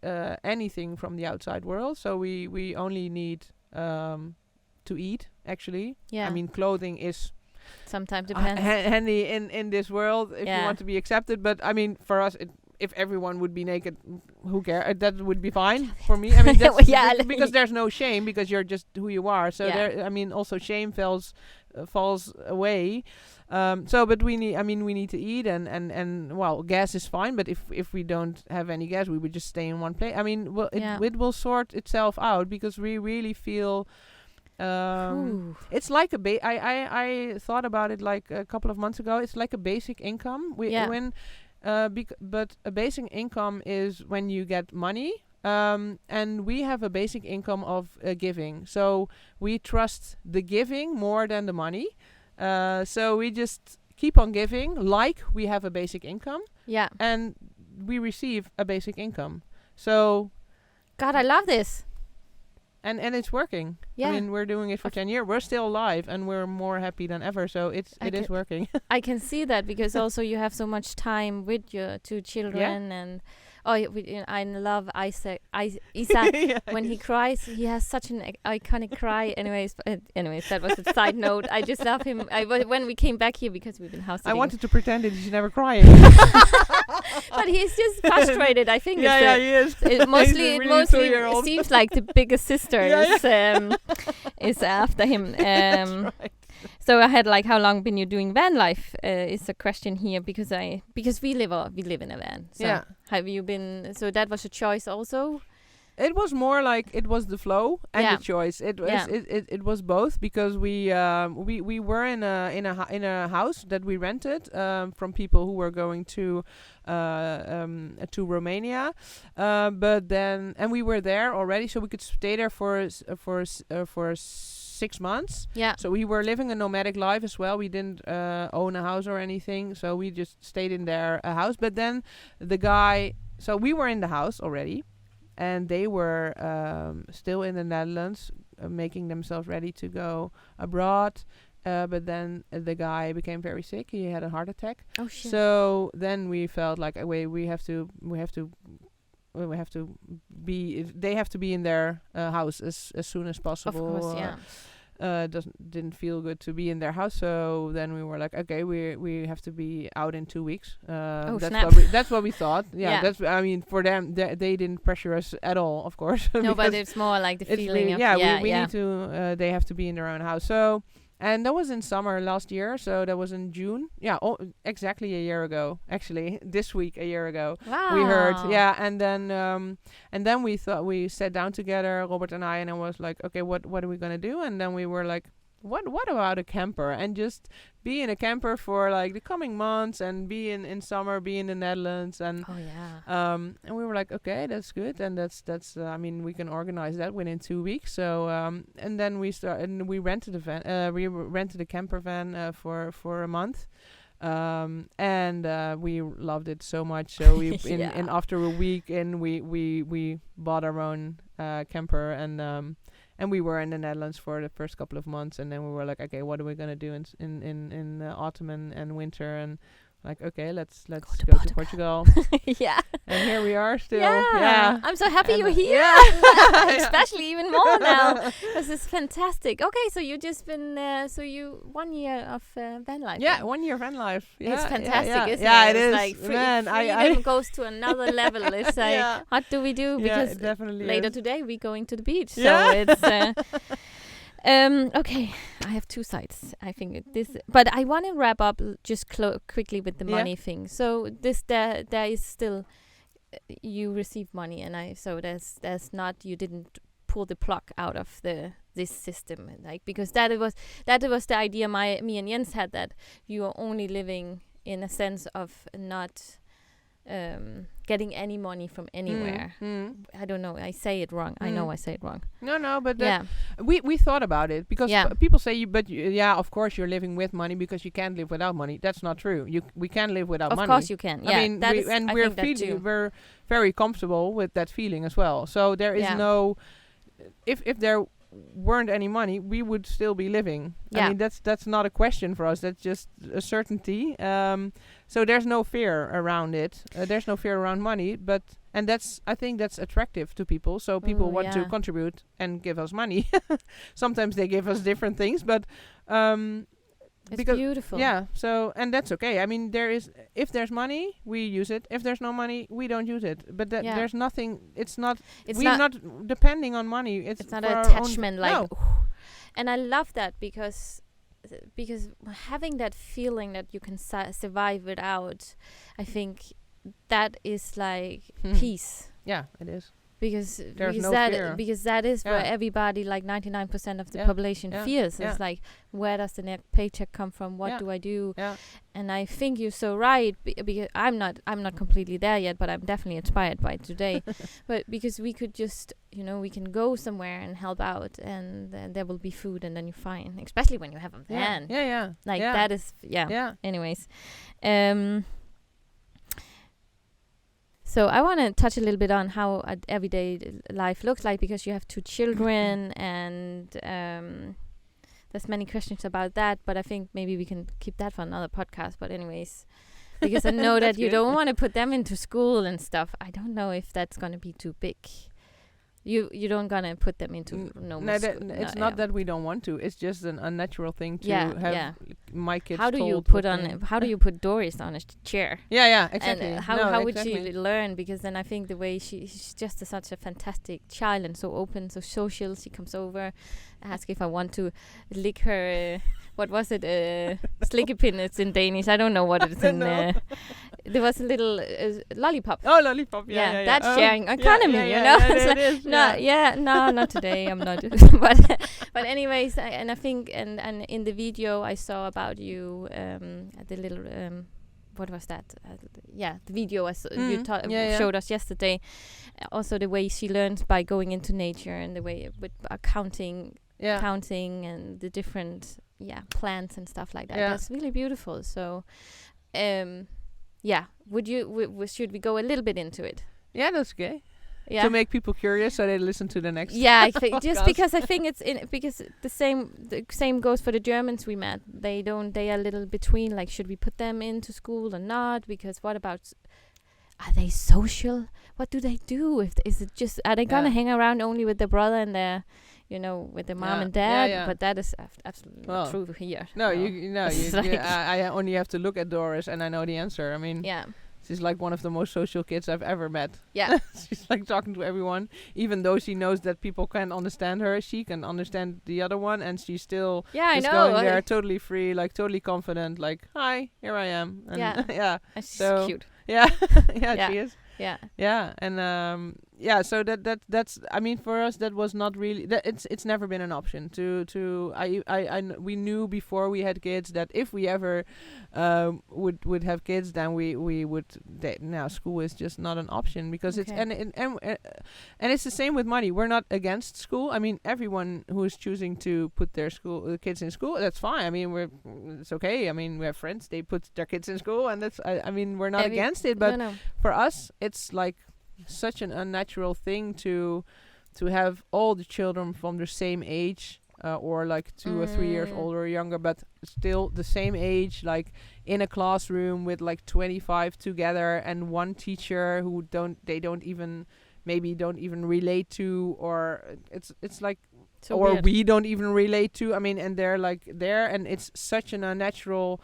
Speaker 2: anything from the outside world. So we only need to eat. Actually, I mean, clothing is.
Speaker 1: Sometimes depends.
Speaker 2: Handy in this world if you want to be accepted, but I mean, for us, if everyone would be naked, who cares? That would be fine for me. I mean, that's because there's no shame, because you're just who you are. So there, I mean, also shame falls away. But we need to eat, and well, gas is fine. But if we don't have any gas, we would just stay in one place. I mean, it will sort itself out, because we really feel. It's like I thought about it like a couple of months ago. It's like a basic income. But a basic income is when you get money, and we have a basic income of giving. So we trust the giving more than the money. So we just keep on giving like we have a basic income,
Speaker 1: Yeah.
Speaker 2: and we receive a basic income. So
Speaker 1: God, I love this.
Speaker 2: and it's working.
Speaker 1: Yeah.
Speaker 2: I mean, we're doing it for 10 years. We're still alive, and we're more happy than ever. So it is working.
Speaker 1: I can see that because also you have so much time with your two children and I love Isaac. Isaac when he cries, he has such an iconic cry. Anyways, that was a side note. I just love him. When we came back here because we've been house sitting.
Speaker 2: I wanted to pretend that he's never crying.
Speaker 1: But he's just frustrated. I think.
Speaker 2: He is.
Speaker 1: It mostly seems like the bigger sister is after him.
Speaker 2: That's right.
Speaker 1: So I had like, how long been you doing van life? Is a question here because we live in a van. So have you been? So that was a choice also.
Speaker 2: It was more like it was the flow and the choice. It was it was both because we were in a house that we rented from people who were going to Romania, but then we were there already, so we could stay there for 6 months.
Speaker 1: Yeah.
Speaker 2: So we were living a nomadic life as well. We didn't own a house or anything, so we just stayed in their house. But then the guy, so we were in the house already. And they were still in the Netherlands, making themselves ready to go abroad. But then the guy became very sick. He had a heart attack.
Speaker 1: Oh shit!
Speaker 2: So then we felt like, we have to be. They have to be in their house as soon as possible.
Speaker 1: Of course, yeah.
Speaker 2: Didn't feel good to be in their house, so then we were like, okay, we have to be out in 2 weeks. That's what we thought. Yeah. That's, I mean, for them, they didn't pressure us at all, of course.
Speaker 1: No, but it's more like the feeling of
Speaker 2: we need to. They have to be in their own house. So. And that was in summer last year, so that was in June. Yeah, exactly a year ago. Actually, this week a year ago.
Speaker 1: Wow.
Speaker 2: We heard, and then we thought, we sat down together, Robert and I was like, okay, what are we gonna do? And then we were like, what about a camper? And just be in a camper for like the coming months, and be in summer, be in the Netherlands, and and we were like, okay, that's good, and that's I mean, we can organize that within 2 weeks. So and then we rented a van. We rented a camper van for a month. And we loved it so much. So we in after a week, and we bought our own camper, and we were in the Netherlands for the first couple of months, and then we were like, okay, what are we gonna do in autumn and winter? And like, okay, let's go to Portugal.
Speaker 1: Yeah.
Speaker 2: And here we are still.
Speaker 1: Yeah. I'm so happy you're here.
Speaker 2: Yeah.
Speaker 1: Especially even more now. This is fantastic. Okay, so you just been 1 year of van life.
Speaker 2: Yeah, 1 year van life. Yeah,
Speaker 1: it's fantastic, isn't it?
Speaker 2: Yeah, it is.
Speaker 1: Like freedom goes to another level. It's like, what do we do? Because
Speaker 2: it definitely
Speaker 1: later
Speaker 2: is.
Speaker 1: today we're going to the beach. So it's okay, I have two sides. I think but I want to wrap up just quickly with the money thing. So there is still you receive money, and there's not, you didn't pull the plug out of this system, like, because that was the idea me and Jens had, that you are only living in a sense of not getting any money from anywhere. I don't know, I say it wrong. I know I say it wrong.
Speaker 2: No, but we thought about it, because people say of course you're living with money because you can't live without money. That's not true. We can live without money.
Speaker 1: Of course you can. Yeah,
Speaker 2: I mean, we're very comfortable with that feeling as well. So there is no, if there weren't any money, we would still be living. I mean, that's not a question for us. That's just a certainty. So there's no fear around it. There's no fear around money, and I think that's attractive to people. So people want to contribute and give us money. Sometimes they give us different things, but
Speaker 1: it's beautiful.
Speaker 2: Yeah. So, and that's okay. I mean, if there's money, we use it. If there's no money, we don't use it. But there's nothing. We're not depending on money. It's
Speaker 1: not an attachment, and I love that because having that feeling that you can survive without, I think that is like peace.
Speaker 2: Yeah, it is.
Speaker 1: because
Speaker 2: There's
Speaker 1: because
Speaker 2: no
Speaker 1: that
Speaker 2: fear.
Speaker 1: because that is where
Speaker 2: Yeah.
Speaker 1: everybody, like 99% of the
Speaker 2: Yeah.
Speaker 1: population,
Speaker 2: Yeah.
Speaker 1: fears.
Speaker 2: Yeah.
Speaker 1: It's like, where does the next paycheck come from? What
Speaker 2: Yeah.
Speaker 1: do I do?
Speaker 2: Yeah.
Speaker 1: And I think you're so right, because I'm not completely there yet, but I'm definitely inspired by it today. But because we could just, we can go somewhere and help out, and there will be food, and then you're fine. Especially when you have a van.
Speaker 2: Yeah. Yeah.
Speaker 1: Like
Speaker 2: yeah.
Speaker 1: that is, yeah.
Speaker 2: Yeah.
Speaker 1: Anyways, so I want to touch a little bit on how everyday life looks like, because you have 2 children, and there's many questions about that. But I think maybe we can keep that for another podcast. But anyways, because I know that
Speaker 2: That's
Speaker 1: you
Speaker 2: good.
Speaker 1: don't want to put them into school and stuff. I don't know if that's gonna be too big. You don't gonna put them into normal
Speaker 2: No,
Speaker 1: school.
Speaker 2: it's not that we don't want to. It's just an unnatural thing to
Speaker 1: Yeah,
Speaker 2: have
Speaker 1: yeah.
Speaker 2: my kids.
Speaker 1: How do you
Speaker 2: told
Speaker 1: put
Speaker 2: what
Speaker 1: on?
Speaker 2: they-
Speaker 1: How do you put Doris on a chair?
Speaker 2: Yeah, exactly.
Speaker 1: And how would she learn? Because then I think the way she's just such a fantastic child, and so open, so social. She comes over, asks if I want to lick her. What was it? Slikkepin. It's in Danish. I don't know what it's in. There was a little lollipop.
Speaker 2: Oh, lollipop. Yeah.
Speaker 1: That's
Speaker 2: Oh,
Speaker 1: sharing
Speaker 2: yeah,
Speaker 1: economy.
Speaker 2: yeah,
Speaker 1: It's
Speaker 2: it
Speaker 1: like,
Speaker 2: is,
Speaker 1: no,
Speaker 2: yeah.
Speaker 1: no, not today. I'm not. But anyways, and I think, and in the video I saw about you, the little what was that? The video I saw, you showed us yesterday. Also, the way she learns by going into nature, and the way with counting and the different plants and stuff like that.
Speaker 2: Yeah.
Speaker 1: That's really beautiful. So, would you? Should we go a little bit into it?
Speaker 2: Yeah, that's okay.
Speaker 1: Yeah.
Speaker 2: To make people curious, so they listen to the next.
Speaker 1: Yeah, I think just
Speaker 2: podcast.
Speaker 1: because I think because the same goes for the Germans we met. They are a little between, like, should we put them into school or not? Because what about, are they social? What do they do? Is it just, are they gonna hang around only with their brother and their, with their mom and dad?
Speaker 2: Yeah.
Speaker 1: But that is absolutely not true here.
Speaker 2: No,
Speaker 1: It's like
Speaker 2: I only have to look at Doris and I know the answer. I mean,
Speaker 1: yeah.
Speaker 2: she's like one of the most social kids I've ever met.
Speaker 1: Yeah.
Speaker 2: She's like talking to everyone, even though she knows that people can't understand her. She can understand the other one, and she's still
Speaker 1: I know.
Speaker 2: going there totally free, like totally confident, like, hi, here I am. And
Speaker 1: Yeah. She's
Speaker 2: So-
Speaker 1: cute.
Speaker 2: yeah,
Speaker 1: Yeah.
Speaker 2: she is.
Speaker 1: Yeah.
Speaker 2: Yeah, and so that's, I mean, for us that was not really, it's never been an option we knew before we had kids that if we ever would have kids, then we would now school is just not an option, because it's and it's the same with money. We're not against school. I mean, everyone who is choosing to put their kids in school, that's fine. I mean, it's okay. I mean, we have friends, they put their kids in school, and that's I mean, we're not against it, but
Speaker 1: no.
Speaker 2: for us it's like such an unnatural thing to have all the children from the same age, or like 2 or 3 years older or younger, but still the same age, like in a classroom with like 25 together, and one teacher who don't even relate to, or it's like,
Speaker 1: So
Speaker 2: or
Speaker 1: weird.
Speaker 2: we don't even relate to. I mean, and they're like there, and it's such an unnatural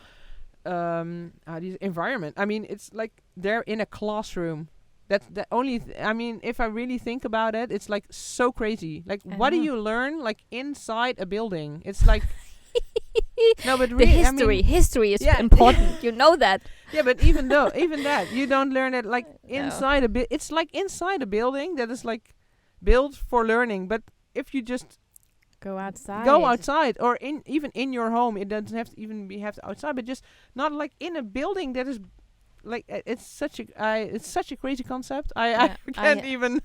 Speaker 2: environment. I mean, it's like they're in a classroom. That's the only. I mean, if I really think about it, it's like so crazy. Like, what do you learn like inside a building? It's like no, but
Speaker 1: The
Speaker 2: really,
Speaker 1: history is important. You know that.
Speaker 2: Yeah, but even that, you don't learn it like inside a it's like inside a building that is like built for learning. But if you just
Speaker 1: Go outside.
Speaker 2: or even in your home, it doesn't have to even be outside, but just not like in a building that is like it's such a crazy concept. I can't even.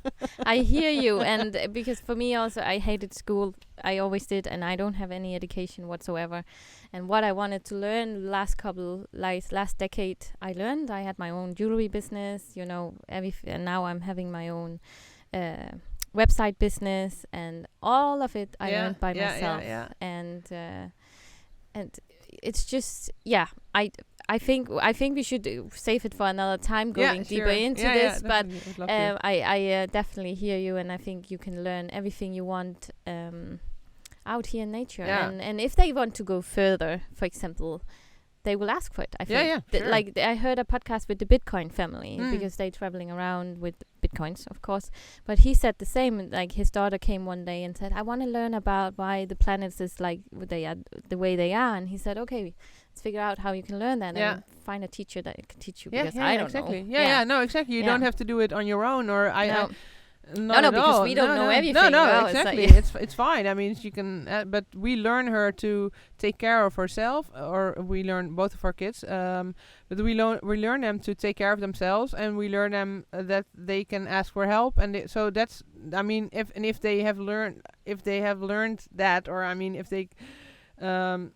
Speaker 1: I hear you, and because for me also, I hated school. I always did, and I don't have any education whatsoever. And what I wanted to learn last decade, I learned. I had my own jewelry business, and now I'm having my own website business, and all of it I learned by myself. And it's just I think we should save it for another time, going deeper into this. But I definitely hear you, and I think you can learn everything you want out here in nature. And if they want to go further, for example, they will ask for it. I think.
Speaker 2: Sure.
Speaker 1: Like I heard a podcast with the Bitcoin family, because they're traveling around with Bitcoins, of course. But he said the same. Like his daughter came one day and said, "I want to learn about why the planets is like they are the way they are." And he said, "Okay, let's figure out how you can learn that and find a teacher that can teach you." Because I don't know.
Speaker 2: No, exactly. You don't have to do it on your own. Or Not
Speaker 1: no,
Speaker 2: at
Speaker 1: because
Speaker 2: all.
Speaker 1: we don't know
Speaker 2: No,
Speaker 1: everything.
Speaker 2: no,
Speaker 1: Well,
Speaker 2: exactly.
Speaker 1: it's like
Speaker 2: It's fine. I mean, she can, but we learn her to take care of herself, or we learn both of our kids. But we learn them to take care of themselves, and we learn them that they can ask for help, and so that's. I mean, if they have learned that, or I mean, if they, then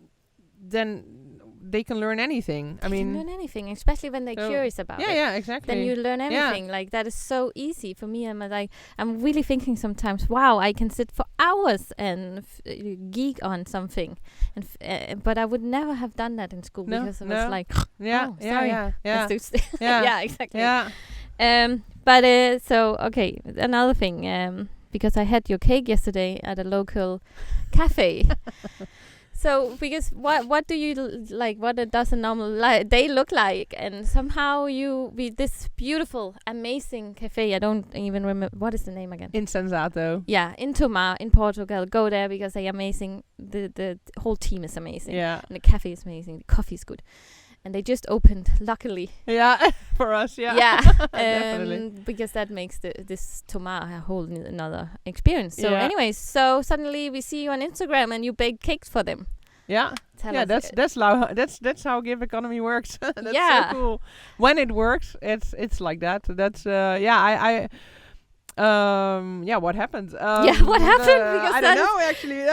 Speaker 2: they can learn anything.
Speaker 1: they can learn anything, especially when they're curious about it.
Speaker 2: Yeah, exactly.
Speaker 1: Then you learn everything. Like that is so easy for me. I'm really thinking sometimes, wow, I can sit for hours and geek on something, and but I would never have done that in school because I was like, sorry, let's do yeah, exactly.
Speaker 2: Yeah.
Speaker 1: But so okay, another thing. Because I had your cake yesterday at a local cafe. So, because what do you like? What does a normal day look like? And somehow this beautiful, amazing cafe. I don't even remember what is the name again.
Speaker 2: Instanza.
Speaker 1: Yeah, in Tomar in Portugal. Go there because they're amazing. The whole team is amazing.
Speaker 2: Yeah,
Speaker 1: and the cafe is amazing. The coffee is good, and they just opened. Luckily.
Speaker 2: Yeah, for us. Yeah.
Speaker 1: Yeah,
Speaker 2: definitely.
Speaker 1: because that makes this Tomar a whole another experience. So,
Speaker 2: Yeah.
Speaker 1: anyways, so suddenly we see you on Instagram and you bake cakes for them.
Speaker 2: Yeah.
Speaker 1: Tell
Speaker 2: Yeah,
Speaker 1: us
Speaker 2: that's how gig economy works. That's
Speaker 1: Yeah.
Speaker 2: so cool. When it works, it's like that. That's what happened?
Speaker 1: what happened? Because
Speaker 2: I don't know actually.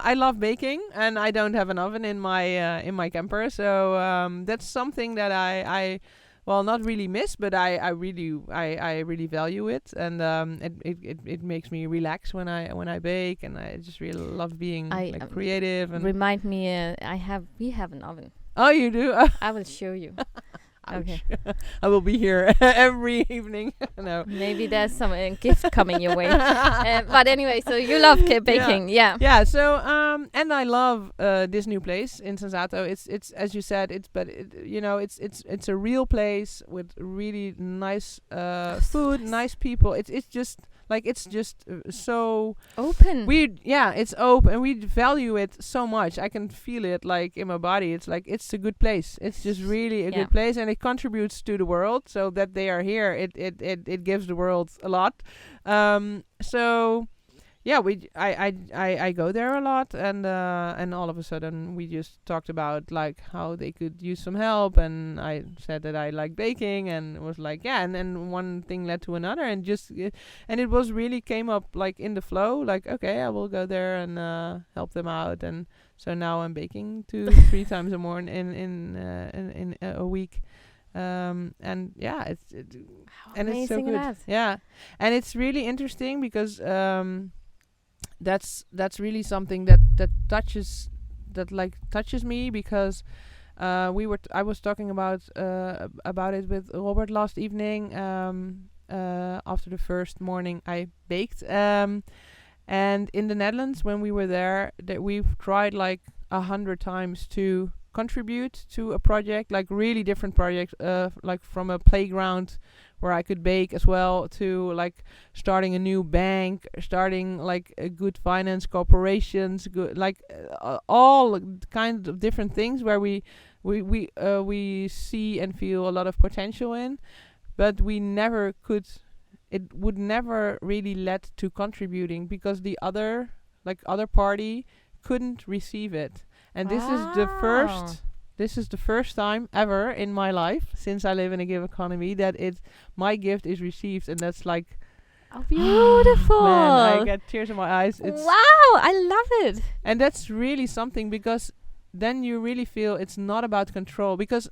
Speaker 2: I love baking, and I don't have an oven in my camper, so that's something that I well, not really miss, but I really value it, and it makes me relax when I bake, and I just really love being creative. And
Speaker 1: remind me, we have an oven.
Speaker 2: Oh, you do?
Speaker 1: I will show you. Okay.
Speaker 2: I will be here every evening. No.
Speaker 1: Maybe there's some gift coming your way. But anyway, so you love baking, yeah.
Speaker 2: Yeah. So and I love this new place in Sensato. It's as you said. It's a real place with really nice food, nice people. It's just so
Speaker 1: open.
Speaker 2: It's open, and we value it so much. I can feel it like in my body. It's like it's a good place. It's just really a good place, and it contributes to the world. So that they are here, it gives the world a lot. So yeah, I go there a lot, and all of a sudden we just talked about like how they could use some help, and I said that I like baking, and was like and then one thing led to another, and just and it was really came up like in the flow, like okay, I will go there and help them out, and so now I'm baking 2-3 times a morning in a week. And yeah, it's so good. Yeah, and it's really interesting because that's really something that touches me, because I was talking about it with Robert last evening after the first morning I baked, and in the Netherlands when we were there, that we've tried like 100 times to contribute to a project, like really different projects, like from a playground where I could bake as well, to like starting a new bank, starting like a good finance corporations, good like all kinds of different things where we see and feel a lot of potential in, but we never could. It would never really lead to contributing because the other party couldn't receive it. And this is the first time ever in my life since I live in a gig economy that my gift is received, and that's like
Speaker 1: beautiful.
Speaker 2: Man, I get tears in my eyes.
Speaker 1: Wow, I love it.
Speaker 2: And that's really something, because then you really feel it's not about control, because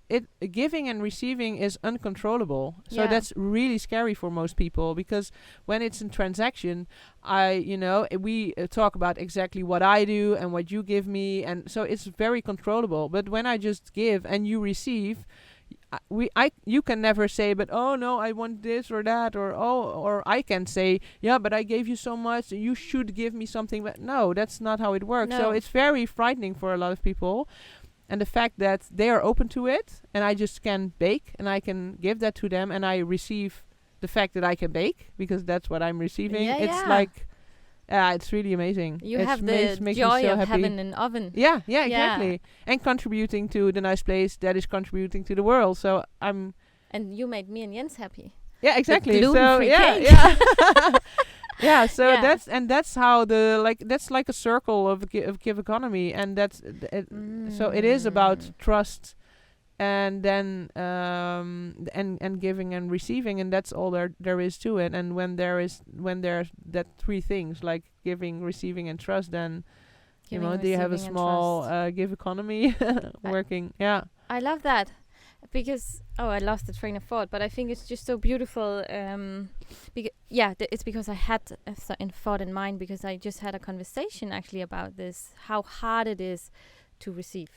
Speaker 2: giving and receiving is uncontrollable. So that's really scary for most people, because when it's a transaction, we talk about exactly what I do and what you give me, and so it's very controllable. But when I just give and you receive, you can never say, but oh no, I want this or that, or I can say, yeah, but I gave you so much, you should give me something. But no, that's not how it works. So it's very frightening for a lot of people, and the fact that they are open to it, and I just can bake and I can give that to them, and I receive the fact that I can bake, because that's what I'm receiving. It's really amazing.
Speaker 1: You have the joy of having an oven.
Speaker 2: Yeah, exactly. And contributing to the nice place that is contributing to the world. So
Speaker 1: And you made me and Jens happy.
Speaker 2: Yeah, exactly. So
Speaker 1: gluten-free
Speaker 2: yeah,
Speaker 1: cake.
Speaker 2: yeah. Yeah, so
Speaker 1: Yeah.
Speaker 2: that's how that's like a circle of give economy, and so it is about trust, and then and giving and receiving, and that's all there is to it. And when there's that three things like giving, receiving, and trust, then
Speaker 1: Giving,
Speaker 2: they have a
Speaker 1: receiving, and
Speaker 2: small
Speaker 1: trust.
Speaker 2: give economy working. Yeah,
Speaker 1: I love that because I lost the train of thought, but I think it's just so beautiful. It's because I had a certain thought in mind because I just had a conversation actually about this, how hard it is to receive.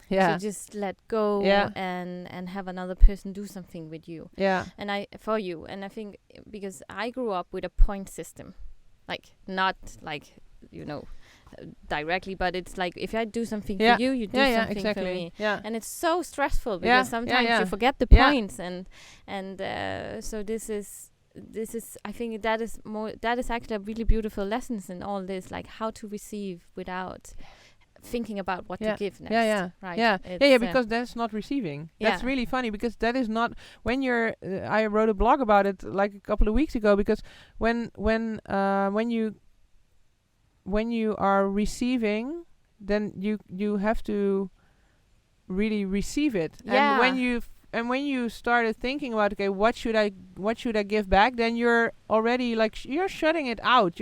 Speaker 2: yeah,
Speaker 1: To just let go
Speaker 2: Yeah.
Speaker 1: and have another person do something with you
Speaker 2: yeah,
Speaker 1: and for you. And I think because I grew up with a point system, like not like directly, but it's like if I do something
Speaker 2: Yeah.
Speaker 1: for you, you do
Speaker 2: yeah,
Speaker 1: something
Speaker 2: exactly.
Speaker 1: for me.
Speaker 2: Yeah,
Speaker 1: And it's so stressful because
Speaker 2: Yeah,
Speaker 1: sometimes
Speaker 2: yeah.
Speaker 1: you forget the
Speaker 2: Yeah.
Speaker 1: points and so this is I think that is actually a really beautiful lessons in all this, like how to receive without thinking about what
Speaker 2: Yeah.
Speaker 1: to give next.
Speaker 2: Yeah.
Speaker 1: Right.
Speaker 2: Yeah,
Speaker 1: It's,
Speaker 2: because that's not receiving.
Speaker 1: yeah.
Speaker 2: That's really funny because that is not when you're. I wrote a blog about it like a couple of weeks ago because when you are receiving, then you have to really receive it.
Speaker 1: Yeah.
Speaker 2: And when you started thinking about, okay, what should I give back, then you're already like you're shutting it out.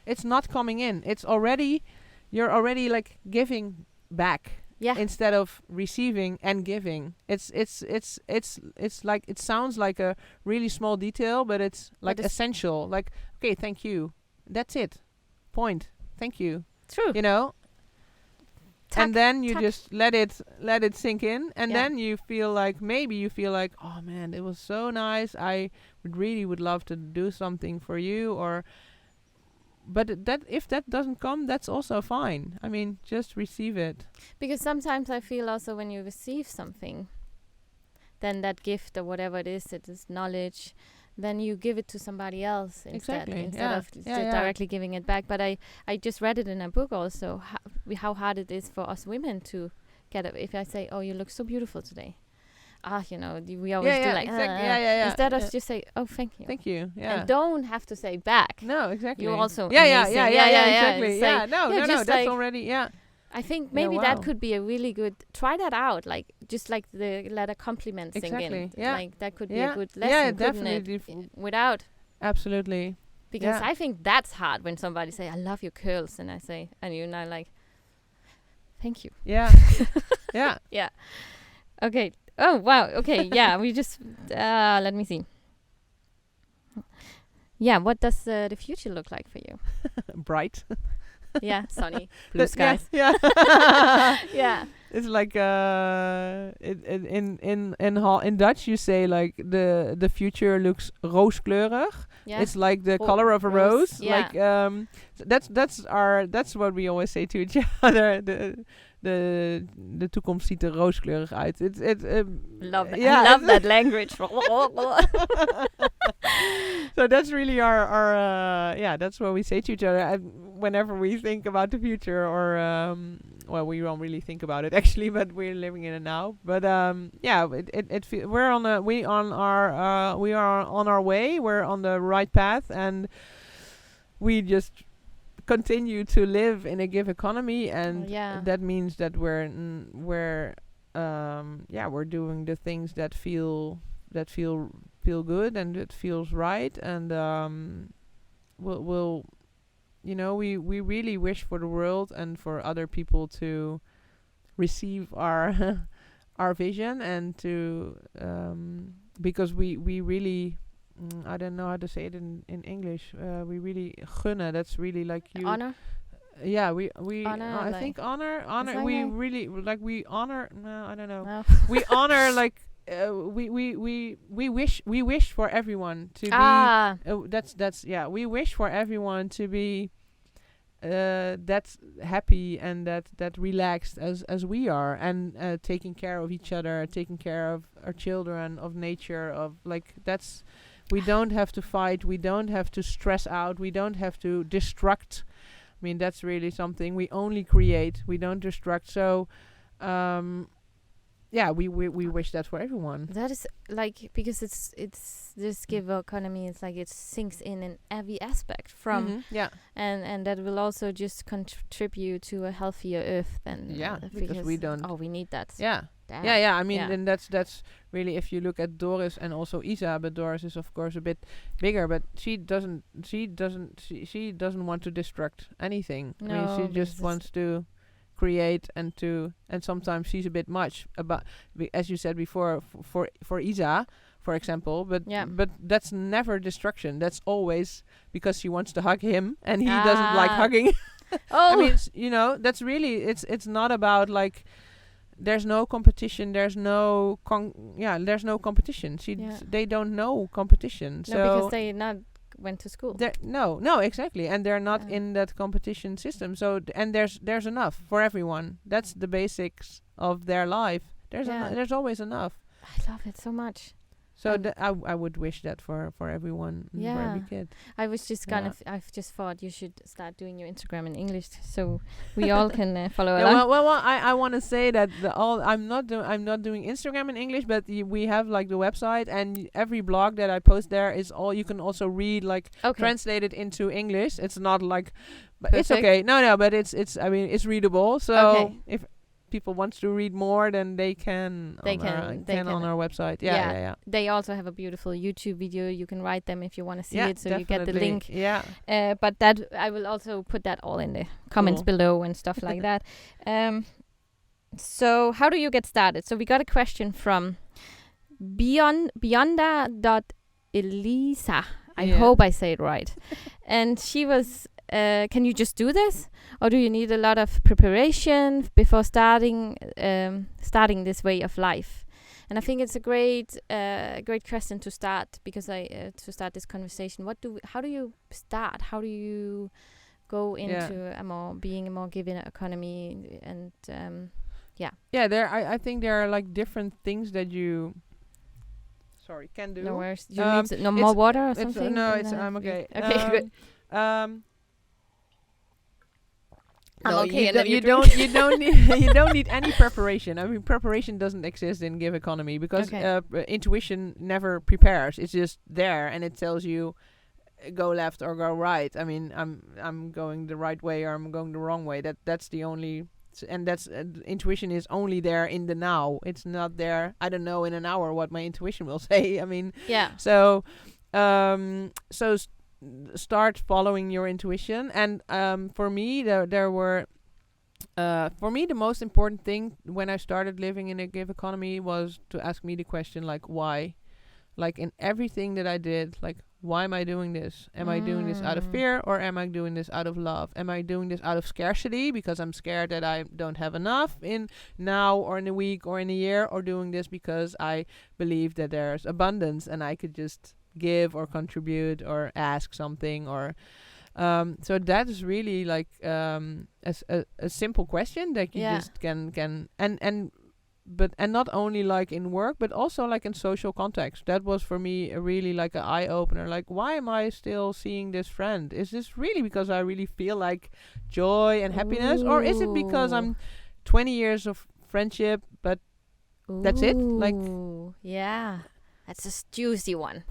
Speaker 2: It's not coming in. You're already like giving back
Speaker 1: Yeah.
Speaker 2: instead of receiving and giving. It's like it sounds like a really small detail, but it's like
Speaker 1: it's-
Speaker 2: essential. Like, okay, thank you. That's it. Point. Thank you.
Speaker 1: True.
Speaker 2: And then you
Speaker 1: tack.
Speaker 2: just let it sink in, and
Speaker 1: Yeah.
Speaker 2: then you feel like, oh man, it was so nice. I would love to do something for you, but that if that doesn't come, that's also fine. I mean, just receive it.
Speaker 1: Because sometimes I feel also when you receive something, then that gift or whatever it is knowledge, then you give it to somebody else instead
Speaker 2: Yeah.
Speaker 1: of
Speaker 2: Yeah, yeah.
Speaker 1: directly giving it back. But I just read it in a book also, how hard it is for us women to get it. If I say, oh, you look so beautiful today. We always do like,
Speaker 2: exactly. Yeah.
Speaker 1: instead of
Speaker 2: Yeah.
Speaker 1: just say, oh, thank you.
Speaker 2: Thank you. Yeah.
Speaker 1: And don't have to say back.
Speaker 2: No, exactly.
Speaker 1: You also
Speaker 2: Yeah,
Speaker 1: amazing.
Speaker 2: exactly.
Speaker 1: It's
Speaker 2: Yeah,
Speaker 1: like-
Speaker 2: no,
Speaker 1: just
Speaker 2: that's
Speaker 1: like-
Speaker 2: already, yeah.
Speaker 1: I think
Speaker 2: Yeah,
Speaker 1: maybe
Speaker 2: wow.
Speaker 1: that could be a really good. Try that out, like just like the let a compliment sink in.
Speaker 2: Exactly, yeah.
Speaker 1: Like that could be
Speaker 2: Yeah.
Speaker 1: a good
Speaker 2: Yeah,
Speaker 1: lesson, couldn't
Speaker 2: definitely.
Speaker 1: it? Without,
Speaker 2: Absolutely.
Speaker 1: because
Speaker 2: Yeah.
Speaker 1: I think that's hard when somebody say, "I love your curls," and I say, and you're not like, "Thank you."
Speaker 2: Yeah. Yeah.
Speaker 1: Yeah. Okay. Oh wow. Okay. Yeah. We just let me see. Yeah. What does the future look like for you?
Speaker 2: Bright.
Speaker 1: Yeah. Sunny, blue skies.
Speaker 2: Yeah.
Speaker 1: Yeah.
Speaker 2: It's like in Dutch you say like the future looks rooskleurig.
Speaker 1: Yeah.
Speaker 2: It's like the
Speaker 1: Oh,
Speaker 2: color of a
Speaker 1: rose,
Speaker 2: rose.
Speaker 1: yeah.
Speaker 2: Like that's what we always say to each other. De toekomst ziet er rooskleurig uit.
Speaker 1: Love that.
Speaker 2: Yeah,
Speaker 1: I love that language.
Speaker 2: So that's really our that's what we say to each other whenever we think about the future, or we don't really think about it actually, but we're living in it now. But we are on our way. We're on the right path, and we just continue to live in a give economy, and that means that we're doing the things that feel good and it feels right, and we really wish for the world and for other people to receive our our vision, and to because we really I don't know how to say it in English. We really gunnen. That's really like you
Speaker 1: Honor.
Speaker 2: Yeah, we
Speaker 1: Honor,
Speaker 2: I
Speaker 1: like-
Speaker 2: think honor.
Speaker 1: that
Speaker 2: We
Speaker 1: right?
Speaker 2: really like we honor. No, I don't know.
Speaker 1: No.
Speaker 2: We honor like we wish for everyone to be. That's we wish for everyone to be that happy and that relaxed as we are, and taking care of each other, taking care of our children, of nature, of like that's. We don't have to fight. We don't have to stress out. We don't have to destruct. I mean, that's really something. We only create. We don't destruct. So, we wish that for everyone.
Speaker 1: That is like, because it's this give economy. It's like it sinks in every aspect from, and that will also just contribute to a healthier earth than
Speaker 2: because we don't.
Speaker 1: Oh, we need that.
Speaker 2: Yeah.
Speaker 1: Damn.
Speaker 2: Yeah. I mean, then that's really, if you look at Doris and also Isa, but Doris is of course a bit bigger, but she doesn't want to destruct anything.
Speaker 1: No,
Speaker 2: I mean, she just wants to create and sometimes she's a bit much about, as you said before, for Isa, for example, but that's never destruction. That's always because she wants to hug him and he doesn't like hugging. I mean, that's really, it's not about like, there's no competition. There's no competition. They don't know competition.
Speaker 1: No, because they not went to school.
Speaker 2: No, exactly, and they're not in that competition system. So and there's enough for everyone. That's the basics of their life. There's always enough.
Speaker 1: I love it so much.
Speaker 2: So I would wish that for everyone, for every kid.
Speaker 1: I was just I've just thought you should start doing your Instagram in English so we all can follow along.
Speaker 2: Well, I want to say that I'm not doing Instagram in English, but we have like the website, and every blog that I post there is all you can also read, like translated into English. It's not like, but it's okay. No, but it's I mean it's readable. So if people want to read more, then they can on our website. Yeah.
Speaker 1: They also have a beautiful YouTube video. You can write them if you want to see it, so
Speaker 2: definitely.
Speaker 1: You get the link.
Speaker 2: Yeah.
Speaker 1: But that I will also put that all in the comments below and stuff like that. So how do you get started? So we got a question from Beyonda.Elisa. I hope I say it right. And she was, can you just do this? Or do you need a lot of preparation before starting this way of life? And I think it's a great question to start, because to start this conversation. How do you start? How do you go into being a more giving economy? And
Speaker 2: I think there are like different things that you can do.
Speaker 1: No worries. You need more water or something?
Speaker 2: I'm okay.
Speaker 1: Okay, good.
Speaker 2: No,
Speaker 1: okay,
Speaker 2: you don't need any preparation. I mean, preparation doesn't exist in gig economy because intuition never prepares. It's just there, and it tells you go left or go right. I mean, I'm going the right way or I'm going the wrong way. That's the only, and that's intuition is only there in the now. It's not there. I don't know in an hour what my intuition will say. I mean, So, start following your intuition, and for me there were for me the most important thing when I started living in a gig economy was to ask me the question, like, why? Like, in everything that I did, like, why am I doing this? Am I doing this out of fear, or am I doing this out of love? Am I doing this out of scarcity because I'm scared that I don't have enough in now or in a week or in a year, or doing this because I believe that there's abundance and I could just give or contribute or ask something, or so that is really like a simple question that you just can and not only like in work but also like in social context. That was for me a really like an eye opener. Like, why am I still seeing this friend? Is this really because I really feel like joy and happiness, or is it because I'm 20 years of friendship but that's it? Like,
Speaker 1: that's a juicy one.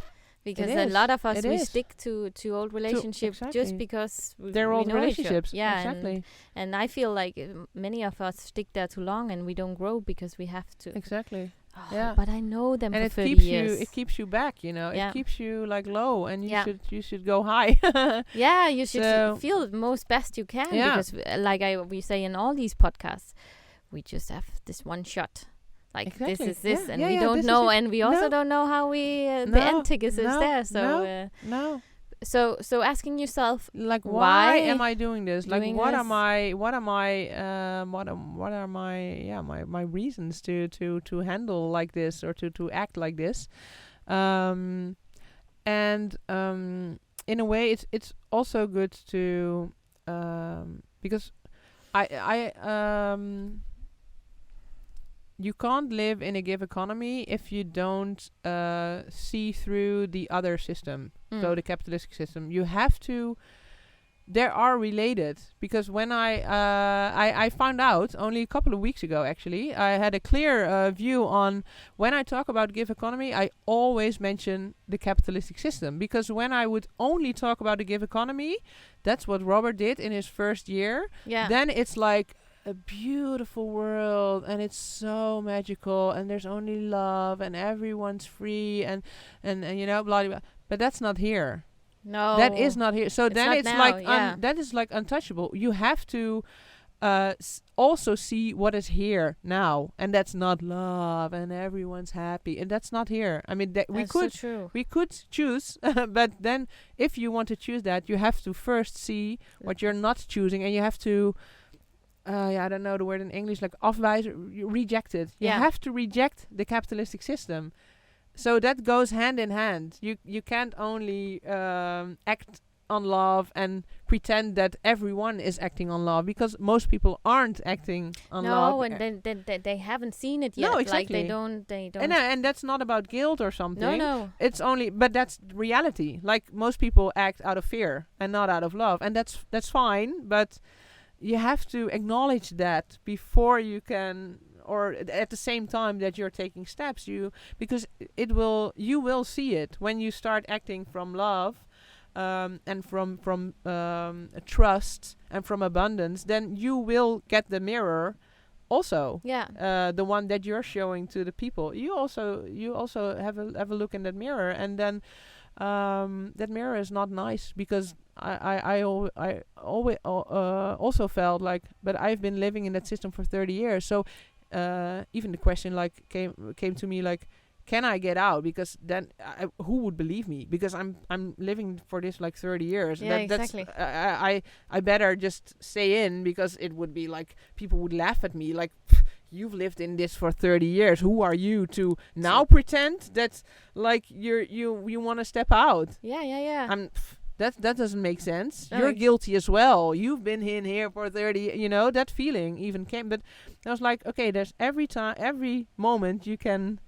Speaker 1: Because a lot of us, we stick to old relationships just because
Speaker 2: they're old relationships. Exactly.
Speaker 1: And I feel like many of us stick there too long and we don't grow because we have to.
Speaker 2: Exactly.
Speaker 1: But I know them
Speaker 2: and
Speaker 1: for 30 years.
Speaker 2: It keeps you back, you know. It keeps you like low, and you should go high.
Speaker 1: You should feel the most best you can, because like we say in all these podcasts, we just have this one shot. Like, this is this, and we don't know, and we also don't know how we the end ticket is there. So so asking yourself,
Speaker 2: like, why am I doing this? Like, what are my reasons to handle like this, or to act like this? And in a way, it's also good to because I you can't live in a gig economy if you don't see through the other system, so the capitalistic system. You have to they are related, because when I found out only a couple of weeks ago, actually, I had a clear view on when I talk about gig economy, I always mention the capitalistic system, because when I would only talk about the gig economy, that's what Robert did in his first year.
Speaker 1: Yeah.
Speaker 2: Then it's like a beautiful world, and it's so magical, and there's only love, and everyone's free, and you know, blah blah. But that's not here.
Speaker 1: No,
Speaker 2: That is not here. So
Speaker 1: It's
Speaker 2: then
Speaker 1: not
Speaker 2: it's
Speaker 1: now,
Speaker 2: like
Speaker 1: yeah.
Speaker 2: that is like untouchable. You have to also see what is here now, and that's not love and everyone's happy, and that's not here. I mean, we
Speaker 1: That's
Speaker 2: could
Speaker 1: so true.
Speaker 2: we could choose, but then if you want to choose that, you have to first see what you're not choosing, and you have to. I don't know the word in English, like afwijzen, reject it. You
Speaker 1: Yeah.
Speaker 2: have to reject the capitalistic system. So that goes hand in hand. You can't only act on love and pretend that everyone is acting on love, because most people aren't acting on love.
Speaker 1: No, and then they haven't seen it yet.
Speaker 2: No,
Speaker 1: Like
Speaker 2: exactly.
Speaker 1: they don't.
Speaker 2: And that's not about guilt or something.
Speaker 1: No.
Speaker 2: It's only, but that's reality. Like most people act out of fear and not out of love, and that's fine. But you have to acknowledge that before you can, or at the same time that you're taking steps. Because you will see it when you start acting from love, and from trust and from abundance. Then you will get the mirror. Also,
Speaker 1: Yeah.
Speaker 2: the one that you're showing to the people, you also have a look in that mirror, and then that mirror is not nice, because I always also felt like, but I've been living in that system for 30 years, so even the question like came to me like, can I get out? Because then who would believe me? Because I'm living for this like 30 years.
Speaker 1: Yeah, exactly.
Speaker 2: I better just stay in, because it would be like people would laugh at me like, you've lived in this for 30 years. Who are you to now pretend that like you want to step out?
Speaker 1: Yeah.
Speaker 2: That doesn't make sense.
Speaker 1: No,
Speaker 2: You're
Speaker 1: ex-
Speaker 2: guilty as well. You've been in here for 30. You know, that feeling even came. But I was like, okay, there's every moment you can.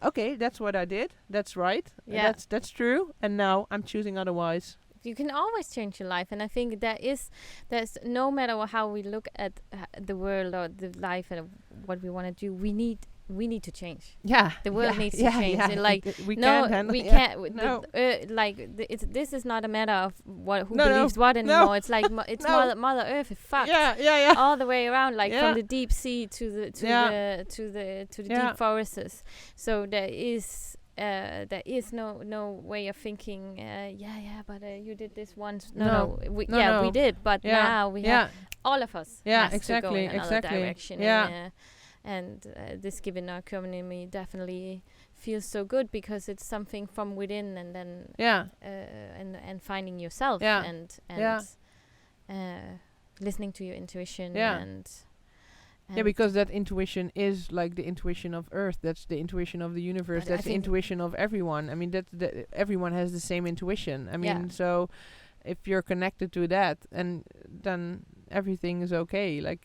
Speaker 2: Okay, that's what I did. That's right.
Speaker 1: Yeah.
Speaker 2: That's true. And now I'm choosing otherwise.
Speaker 1: You can always change your life, and I think there's no matter how we look at the world or the life and what we want to do, we need to change.
Speaker 2: Yeah.
Speaker 1: The world needs to change.
Speaker 2: Yeah.
Speaker 1: And like
Speaker 2: we
Speaker 1: no,
Speaker 2: can't handle.
Speaker 1: we
Speaker 2: yeah.
Speaker 1: can't.
Speaker 2: No.
Speaker 1: This is not a matter of who
Speaker 2: No,
Speaker 1: believes what
Speaker 2: no.
Speaker 1: anymore. It's like it's
Speaker 2: No.
Speaker 1: Mother Earth is fucked.
Speaker 2: Yeah.
Speaker 1: All the way around, like
Speaker 2: Yeah.
Speaker 1: from the deep sea to the
Speaker 2: Yeah. Yeah.
Speaker 1: deep forests. So there is no way of thinking. But you did this once.
Speaker 2: No.
Speaker 1: We
Speaker 2: No.
Speaker 1: did, but
Speaker 2: Yeah.
Speaker 1: now we
Speaker 2: Yeah.
Speaker 1: have all of us.
Speaker 2: Yeah,
Speaker 1: has to go
Speaker 2: exactly,
Speaker 1: in another
Speaker 2: exactly.
Speaker 1: direction.
Speaker 2: Yeah.
Speaker 1: And this given our community definitely feels so good, because it's something from within, and then
Speaker 2: Yeah.
Speaker 1: and finding yourself,
Speaker 2: Yeah.
Speaker 1: and
Speaker 2: Yeah.
Speaker 1: listening to your intuition,
Speaker 2: Yeah.
Speaker 1: and
Speaker 2: Yeah, because that intuition is like the intuition of Earth. That's the intuition of the universe.
Speaker 1: But I
Speaker 2: That's the
Speaker 1: think-
Speaker 2: intuition of everyone. I mean, that everyone has the same intuition. I mean,
Speaker 1: Yeah.
Speaker 2: so if you're connected to that, and then everything is okay. Like,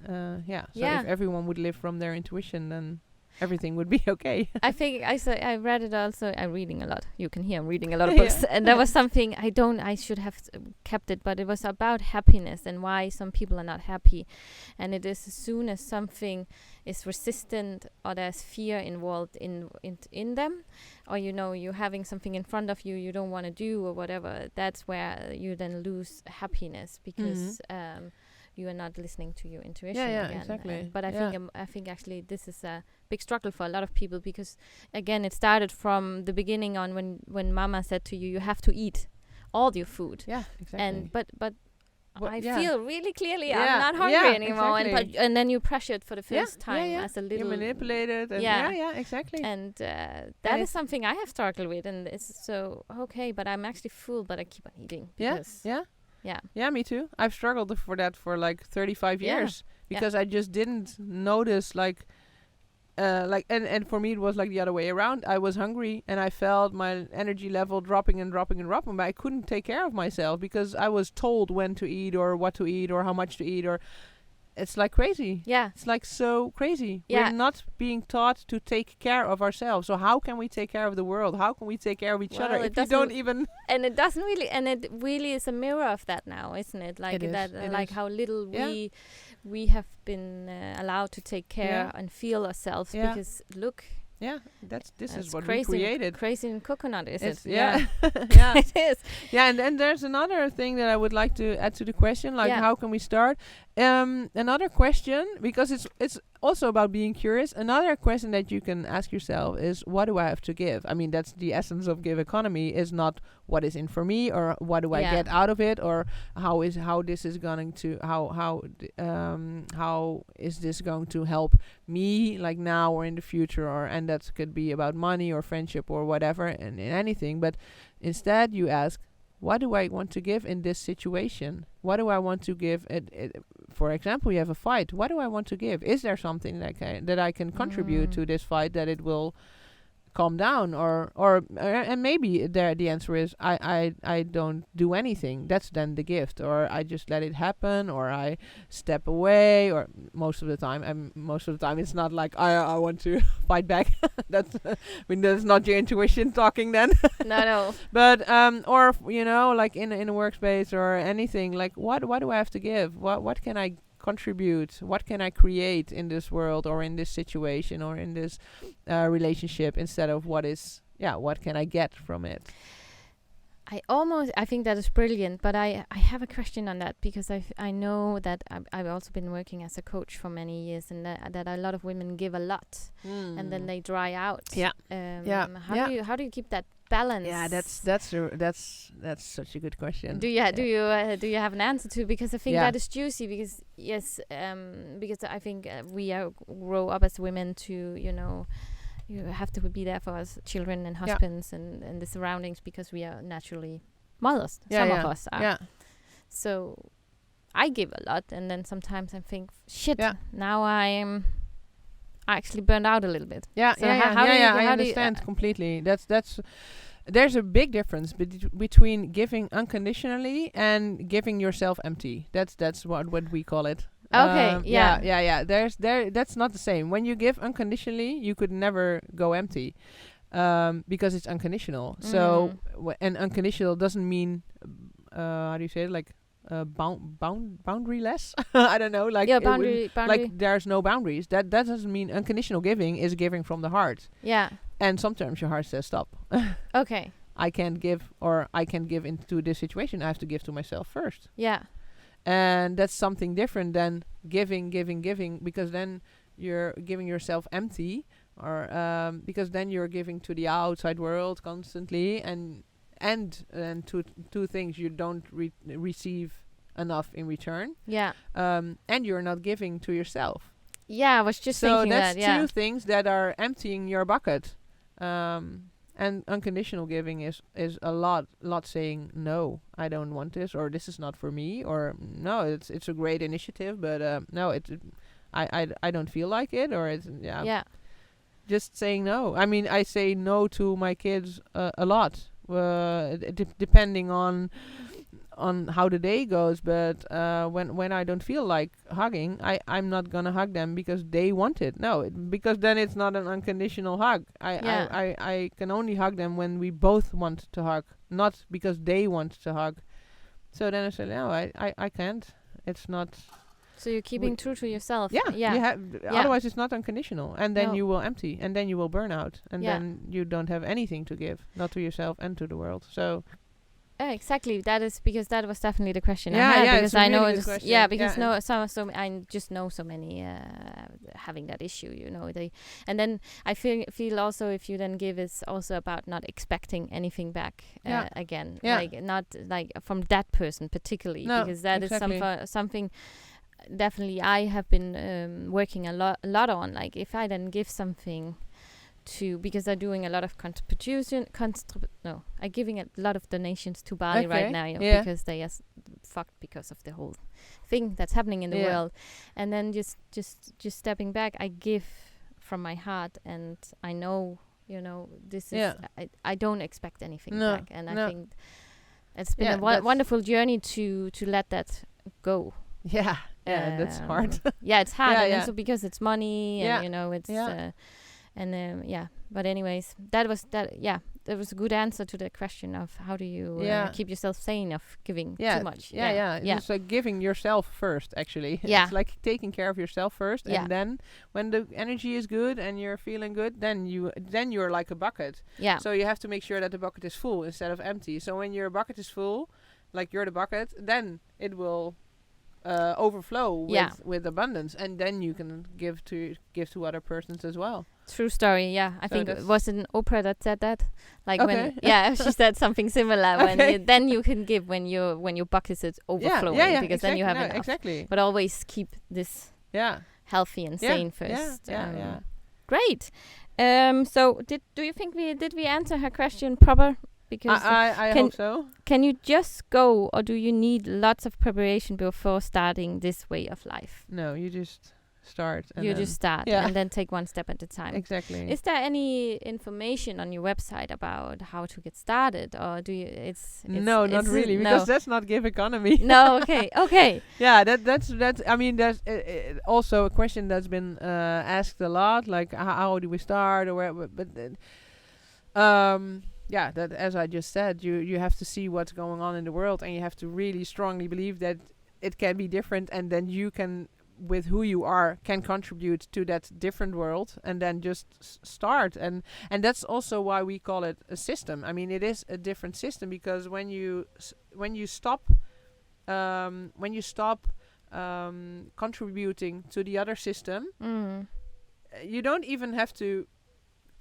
Speaker 2: So
Speaker 1: Yeah.
Speaker 2: if everyone would live from their intuition, then everything would be okay.
Speaker 1: I think I read it also. I'm reading a lot. You can hear I'm reading a lot of
Speaker 2: Yeah.
Speaker 1: books. And there was something I should have kept it, but it was about happiness and why some people are not happy. And it is as soon as something is resistant or there's fear involved in them, or you're having something in front of you you don't want to do or whatever, that's where you then lose happiness, because you are not listening to your intuition
Speaker 2: Yeah,
Speaker 1: again.
Speaker 2: exactly.
Speaker 1: But
Speaker 2: Yeah.
Speaker 1: I think actually this is a big struggle for a lot of people, because again it started from the beginning on when Mama said to you, you have to eat all your food.
Speaker 2: Yeah, exactly.
Speaker 1: And but
Speaker 2: Well,
Speaker 1: I
Speaker 2: yeah.
Speaker 1: feel really clearly
Speaker 2: Yeah,
Speaker 1: I'm not hungry
Speaker 2: yeah,
Speaker 1: anymore,
Speaker 2: exactly.
Speaker 1: and then you pressure it for the
Speaker 2: Yeah,
Speaker 1: first time
Speaker 2: yeah.
Speaker 1: as a
Speaker 2: You
Speaker 1: little
Speaker 2: manipulate it. And
Speaker 1: Yeah.
Speaker 2: yeah, exactly.
Speaker 1: and that
Speaker 2: And
Speaker 1: is something I have struggled with, and it's so okay, but I'm actually full, but I keep on eating because
Speaker 2: Yeah, me too. I've struggled for that for like 35
Speaker 1: Yeah.
Speaker 2: years because I just didn't notice and for me it was like the other way around. I was hungry and I felt my energy level dropping and dropping and dropping, but I couldn't take care of myself because I was told when to eat or what to eat or how much to eat, or it's like crazy.
Speaker 1: Yeah.
Speaker 2: It's like so crazy.
Speaker 1: Yeah.
Speaker 2: We're not being taught to take care of ourselves. So how can we take care of the world? How can we take care of each
Speaker 1: Well,
Speaker 2: other
Speaker 1: it
Speaker 2: if you don't
Speaker 1: doesn't-
Speaker 2: even?
Speaker 1: And it doesn't really, and it really is a mirror of that now, isn't it? Like
Speaker 2: It is,
Speaker 1: that,
Speaker 2: it
Speaker 1: like
Speaker 2: is.
Speaker 1: how little
Speaker 2: Yeah.
Speaker 1: we have been allowed to take care
Speaker 2: Yeah.
Speaker 1: and feel ourselves.
Speaker 2: Yeah.
Speaker 1: Because look,
Speaker 2: Yeah, this
Speaker 1: it's
Speaker 2: is what
Speaker 1: crazy,
Speaker 2: we created.
Speaker 1: crazy in coconut, is
Speaker 2: It's
Speaker 1: it?
Speaker 2: yeah, yeah,
Speaker 1: It is.
Speaker 2: yeah. And there's another thing that I would like to add to the question. Like,
Speaker 1: Yeah.
Speaker 2: how can we start? Another question, because it's also about being curious. Another question that you can ask yourself is, what do I have to give? I mean, that's the essence of give economy. Is not what is in for me, or what do I
Speaker 1: Yeah.
Speaker 2: get out of it, or how this is going to how is this going to help me, like now or in the future, or and that could be about money or friendship or whatever, and in anything. But instead, you ask, what do I want to give in this situation? What do I want to give? For example, you have a fight. What do I want to give? Is there something that I can contribute to this fight, that it will calm down, or and maybe the answer is I don't do anything. That's then the gift, or I just let it happen, or I step away, or most of the time it's not like I want to fight back. That's I mean, that's not your intuition talking then.
Speaker 1: No.
Speaker 2: But or like in a workspace or anything, like what do I have to give? What can I contribute? What can I create in this world, or in this situation, or in this relationship, instead of what can I get from it?
Speaker 1: I think that is brilliant, but I have a question on that, because I know that I've also been working as a coach for many years, and that a lot of women give a lot, and then they dry out.
Speaker 2: Yeah.
Speaker 1: How do you keep that balance?
Speaker 2: Yeah, that's such a good question.
Speaker 1: Do you have an answer to? Because I think
Speaker 2: Yeah.
Speaker 1: that is juicy. Because because I think we grow up as women to you have to be there for us children and husbands and the surroundings, because we are naturally mothers. Some of us are.
Speaker 2: Yeah.
Speaker 1: So I give a lot, and then sometimes I think, shit,
Speaker 2: Yeah.
Speaker 1: now I'm actually burned out a little bit.
Speaker 2: Yeah,
Speaker 1: So
Speaker 2: yeah,
Speaker 1: how do you-
Speaker 2: I
Speaker 1: how do you-
Speaker 2: understand completely. There's a big difference between giving unconditionally and giving yourself empty. That's what we call it.
Speaker 1: Okay,
Speaker 2: yeah. That's not the same. When you give unconditionally, you could never go empty, because it's unconditional. So and unconditional doesn't mean how do you say it? Like boundaryless. I don't know. Like
Speaker 1: boundary.
Speaker 2: like there's no boundaries. That doesn't mean unconditional giving is giving from the heart.
Speaker 1: Yeah.
Speaker 2: And sometimes your heart says stop.
Speaker 1: Okay.
Speaker 2: I can't give, or I can give into this situation. I have to give to myself first.
Speaker 1: Yeah.
Speaker 2: And that's something different than giving, because then you're giving yourself empty, or because then you're giving to the outside world constantly, and two things: you don't receive enough in return,
Speaker 1: Yeah.
Speaker 2: and you're not giving to yourself.
Speaker 1: Yeah, I was just
Speaker 2: So
Speaker 1: thinking
Speaker 2: that's
Speaker 1: that. Yeah.
Speaker 2: two things that are emptying your bucket. And unconditional giving is a lot saying no, I don't want this, or this is not for me, or no, it's a great initiative, but no, I don't feel like it, or it's
Speaker 1: Yeah.
Speaker 2: just saying no. I mean, I say no to my kids a lot, depending on how the day goes, but when I don't feel like hugging, I'm not gonna hug them because they want it. No, because then it's not an unconditional hug. I can only hug them when we both want to hug, not because they want to hug. So then I say, no, I can't. It's not.
Speaker 1: So you're keeping true to yourself.
Speaker 2: Yeah.
Speaker 1: Yeah.
Speaker 2: Otherwise, it's not unconditional, and then
Speaker 1: No.
Speaker 2: you will empty, and then you will burn out, and
Speaker 1: Yeah.
Speaker 2: then you don't have anything to give, not to yourself and to the world. So.
Speaker 1: Exactly. That is because that was definitely the question I
Speaker 2: Yeah,
Speaker 1: had.
Speaker 2: yeah,
Speaker 1: Because
Speaker 2: it's a
Speaker 1: I know
Speaker 2: really good
Speaker 1: it's
Speaker 2: question.
Speaker 1: yeah. Because
Speaker 2: Yeah.
Speaker 1: so I just know so many having that issue. And then I feel also if you then give, it's also about not expecting anything back again.
Speaker 2: Yeah.
Speaker 1: Like not like from that person particularly,
Speaker 2: No,
Speaker 1: because that
Speaker 2: exactly.
Speaker 1: is something. Definitely, I have been working a lot on. Like if I then give something because I'm doing a lot of I'm giving a lot of donations to Bali right now, because they are fucked because of the whole thing that's happening in the world. And then just stepping back, I give from my heart, and I know, this is I don't expect anything back, and I think it's been a wonderful journey to let that go.
Speaker 2: Yeah, Yeah, that's hard.
Speaker 1: Yeah, it's hard,
Speaker 2: Yeah,
Speaker 1: and
Speaker 2: yeah.
Speaker 1: also because it's money, and
Speaker 2: Yeah.
Speaker 1: you know, it's
Speaker 2: Yeah.
Speaker 1: yeah. But anyways, that was that. Yeah, that was a good answer to the question of how do you
Speaker 2: Yeah.
Speaker 1: keep yourself sane of giving
Speaker 2: Yeah,
Speaker 1: too much.
Speaker 2: yeah.
Speaker 1: Yeah.
Speaker 2: It's like giving yourself first, actually.
Speaker 1: Yeah.
Speaker 2: It's like taking care of yourself first,
Speaker 1: Yeah.
Speaker 2: and then when the energy is good and you're feeling good, then you're like a bucket.
Speaker 1: Yeah.
Speaker 2: So you have to make sure that the bucket is full instead of empty. So when your bucket is full, like you're the bucket, then it will overflow with abundance, and then you can give to other persons as well.
Speaker 1: True story. Yeah, I
Speaker 2: So
Speaker 1: think it
Speaker 2: that's-
Speaker 1: was an Oprah that said that. Like
Speaker 2: Okay.
Speaker 1: when she said something similar. When
Speaker 2: Okay.
Speaker 1: then you can give when your bucket is overflowing, because then you have enough.
Speaker 2: exactly.
Speaker 1: But always keep this
Speaker 2: Yeah.
Speaker 1: healthy and
Speaker 2: Yeah.
Speaker 1: sane first.
Speaker 2: Yeah.
Speaker 1: Great. So do you think did we answer her question proper? Because
Speaker 2: I
Speaker 1: can-
Speaker 2: hope so.
Speaker 1: can you just go, or do you need lots of preparation before starting this way of life?
Speaker 2: No, you just start. And
Speaker 1: You
Speaker 2: then-
Speaker 1: just start
Speaker 2: yeah.
Speaker 1: and then take one step at a time.
Speaker 2: Exactly.
Speaker 1: Is there any information on your website about how to get started, or do you? It's
Speaker 2: no, not really,
Speaker 1: no.
Speaker 2: because that's not give economy.
Speaker 1: No, okay.
Speaker 2: Yeah, that's. I mean, that's also a question that's been asked a lot. Like, how do we start, or where? But yeah, that as I just said, you have to see what's going on in the world, and you have to really strongly believe that it can be different, and then you can, with who you are, can contribute to that different world, and then just start. And that's also why we call it a system. I mean, it is a different system, because when you stop contributing to the other system, you don't even have to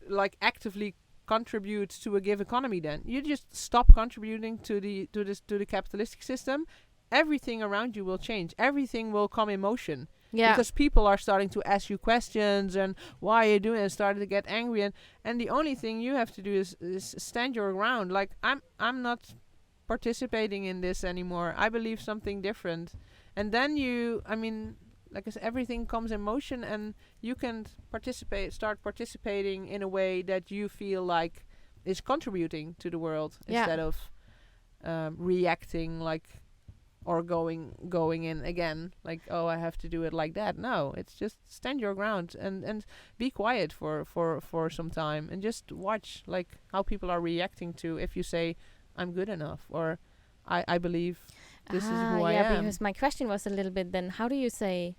Speaker 2: like actively contribute to a give economy. Then you just stop contributing to the capitalistic system. Everything around you will change. Everything will come in motion.
Speaker 1: Yeah.
Speaker 2: Because people are starting to ask you questions, and why are you doing it, and starting to get angry, and the only thing you have to do is stand your ground. Like, I'm not participating in this anymore. I believe something different. And then like I said, everything comes in motion, and you can start participating in a way that you feel like is contributing to the world, instead of reacting, like, or going in again, like, oh, I have to do it like that. No, it's just stand your ground and be quiet for some time, and just watch, like, how people are reacting to if you say, I'm good enough, or I believe this is who I am.
Speaker 1: Because my question was a little bit then, how do you say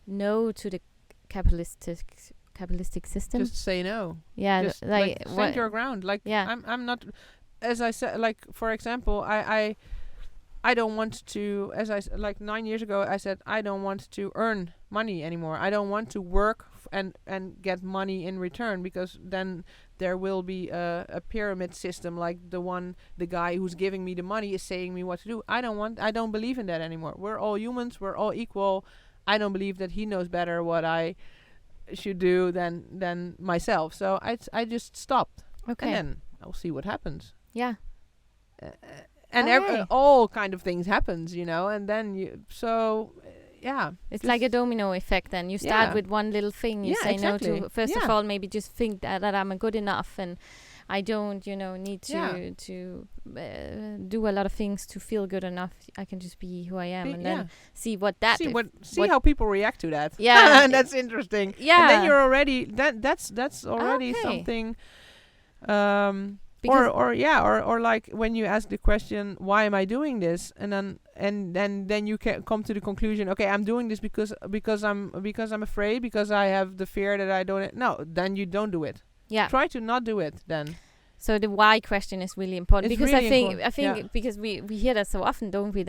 Speaker 1: no to the capitalistic system?
Speaker 2: Just say no.
Speaker 1: Yeah,
Speaker 2: Just
Speaker 1: like
Speaker 2: stand
Speaker 1: what?
Speaker 2: your ground. Like,
Speaker 1: Yeah.
Speaker 2: I'm not, as I said, like, for example, I don't want to, like 9 years ago, I said, I don't want to earn money anymore. I don't want to work and get money in return, because then there will be a pyramid system, like the guy who's giving me the money is saying me what to do. I don't believe in that anymore. We're all humans. We're all equal. I don't believe that he knows better what I should do than myself. So I just stopped.
Speaker 1: Okay.
Speaker 2: And then I'll see what happens.
Speaker 1: Yeah.
Speaker 2: And
Speaker 1: Okay.
Speaker 2: all kind of things happens, and then yeah.
Speaker 1: It's
Speaker 2: just-
Speaker 1: like a domino effect. Then you start
Speaker 2: Yeah.
Speaker 1: with one little thing you
Speaker 2: Yeah,
Speaker 1: say no
Speaker 2: exactly.
Speaker 1: to. First of
Speaker 2: Yeah.
Speaker 1: all, maybe just think that I'm good enough, and I don't, need to do a lot of things to feel good enough. I can just be who I am, and then see what that.
Speaker 2: see
Speaker 1: what-
Speaker 2: how people react to that.
Speaker 1: Yeah.
Speaker 2: And that's interesting.
Speaker 1: Yeah.
Speaker 2: And then you're already that's already
Speaker 1: Okay.
Speaker 2: something.
Speaker 1: Because-
Speaker 2: Or like when you ask the question, why am I doing this, and then you can come to the conclusion, okay, I'm doing this because I'm afraid, because I have the fear that I don't. No, then you don't do it.
Speaker 1: Yeah.
Speaker 2: Try to not do it then.
Speaker 1: So the why question is really important,
Speaker 2: It's
Speaker 1: because
Speaker 2: really
Speaker 1: I think
Speaker 2: important,
Speaker 1: because we hear that so often, don't we?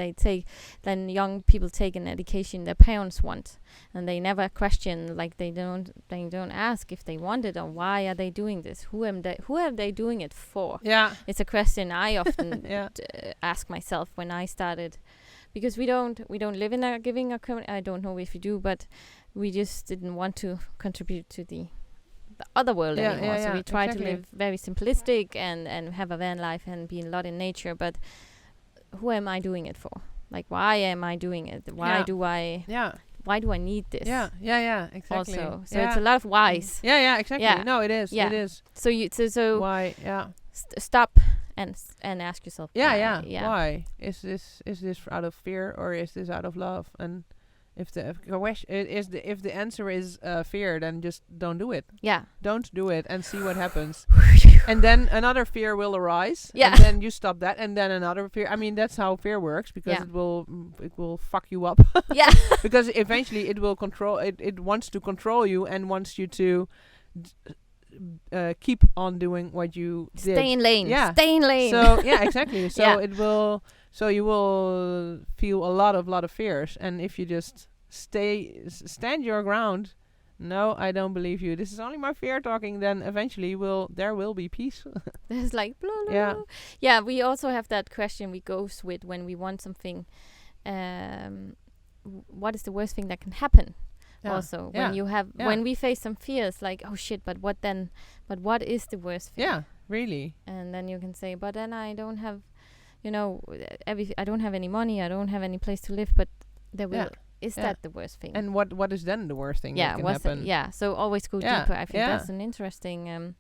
Speaker 1: Then young people take an education their parents want, and they never question, like they don't ask if they want it, or why are they doing this? Who are they doing it for?
Speaker 2: Yeah.
Speaker 1: It's a question I often
Speaker 2: Yeah.
Speaker 1: ask myself when I started, because we don't live in a giving economy. I don't know if you do, but we just didn't want to contribute to the other world
Speaker 2: Yeah,
Speaker 1: anymore.
Speaker 2: yeah,
Speaker 1: So
Speaker 2: yeah,
Speaker 1: we try
Speaker 2: exactly.
Speaker 1: to live very simplistic and have a van life and be a lot in nature. But who am I doing it for? Like, why am I doing it?
Speaker 2: Yeah.
Speaker 1: Why do I need this?
Speaker 2: Yeah, exactly.
Speaker 1: Also, so it's a lot of whys.
Speaker 2: Yeah, exactly.
Speaker 1: Yeah.
Speaker 2: No, it is.
Speaker 1: Yeah.
Speaker 2: It is.
Speaker 1: So
Speaker 2: Why? Yeah.
Speaker 1: stop and ask yourself.
Speaker 2: Yeah,
Speaker 1: why.
Speaker 2: Why is this out of fear, or is this out of love? And if the question is the if the answer is fear, then just don't do it.
Speaker 1: Yeah.
Speaker 2: Don't do it and see what happens. And then another fear will arise.
Speaker 1: Yeah.
Speaker 2: And then you stop that, and then another fear. I mean, that's how fear works, because
Speaker 1: Yeah.
Speaker 2: it will fuck you up.
Speaker 1: Yeah.
Speaker 2: Because eventually it will control. It wants to control you and wants you to keep on doing what you did.
Speaker 1: Stay in lane.
Speaker 2: Yeah.
Speaker 1: Stay in lane.
Speaker 2: So yeah, exactly. So
Speaker 1: Yeah.
Speaker 2: it will. So you will feel a lot of fears, and if you just stand your ground. No, I don't believe you. This is only my fear talking. Then eventually there will be peace.
Speaker 1: There's like blah, blah,
Speaker 2: Yeah.
Speaker 1: blah. Yeah, we also have that question we go with when we want something. What is the worst thing that can happen?
Speaker 2: Yeah.
Speaker 1: Also,
Speaker 2: Yeah.
Speaker 1: when you have
Speaker 2: Yeah.
Speaker 1: when we face some fears, like, oh shit, but what then? But what is the worst thing?
Speaker 2: Yeah, really.
Speaker 1: And then you can say, but then I don't have, I don't have any money. I don't have any place to live. But there will.
Speaker 2: Yeah.
Speaker 1: Is
Speaker 2: Yeah.
Speaker 1: that the worst thing?
Speaker 2: And what is then the worst thing that can happen?
Speaker 1: So always go
Speaker 2: Yeah,
Speaker 1: deeper. I think
Speaker 2: yeah.
Speaker 1: that's an interesting.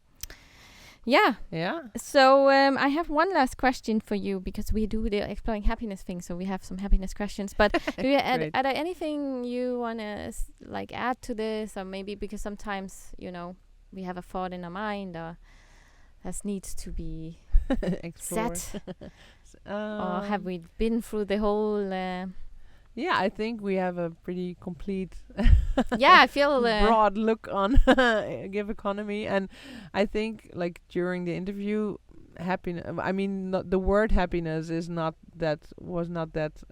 Speaker 1: Yeah.
Speaker 2: Yeah.
Speaker 1: So I have one last question for you, because we do the exploring happiness thing. So we have some happiness questions. But do you
Speaker 2: Great.
Speaker 1: are there anything you wanna add to this, or maybe because sometimes we have a thought in our mind or that needs to be
Speaker 2: Explore.
Speaker 1: set, or have we been through the whole?
Speaker 2: Yeah, I think we have a pretty complete
Speaker 1: Yeah, I feel
Speaker 2: broad look on gig economy, and I think like during the interview, happiness. I mean, not the word happiness was not that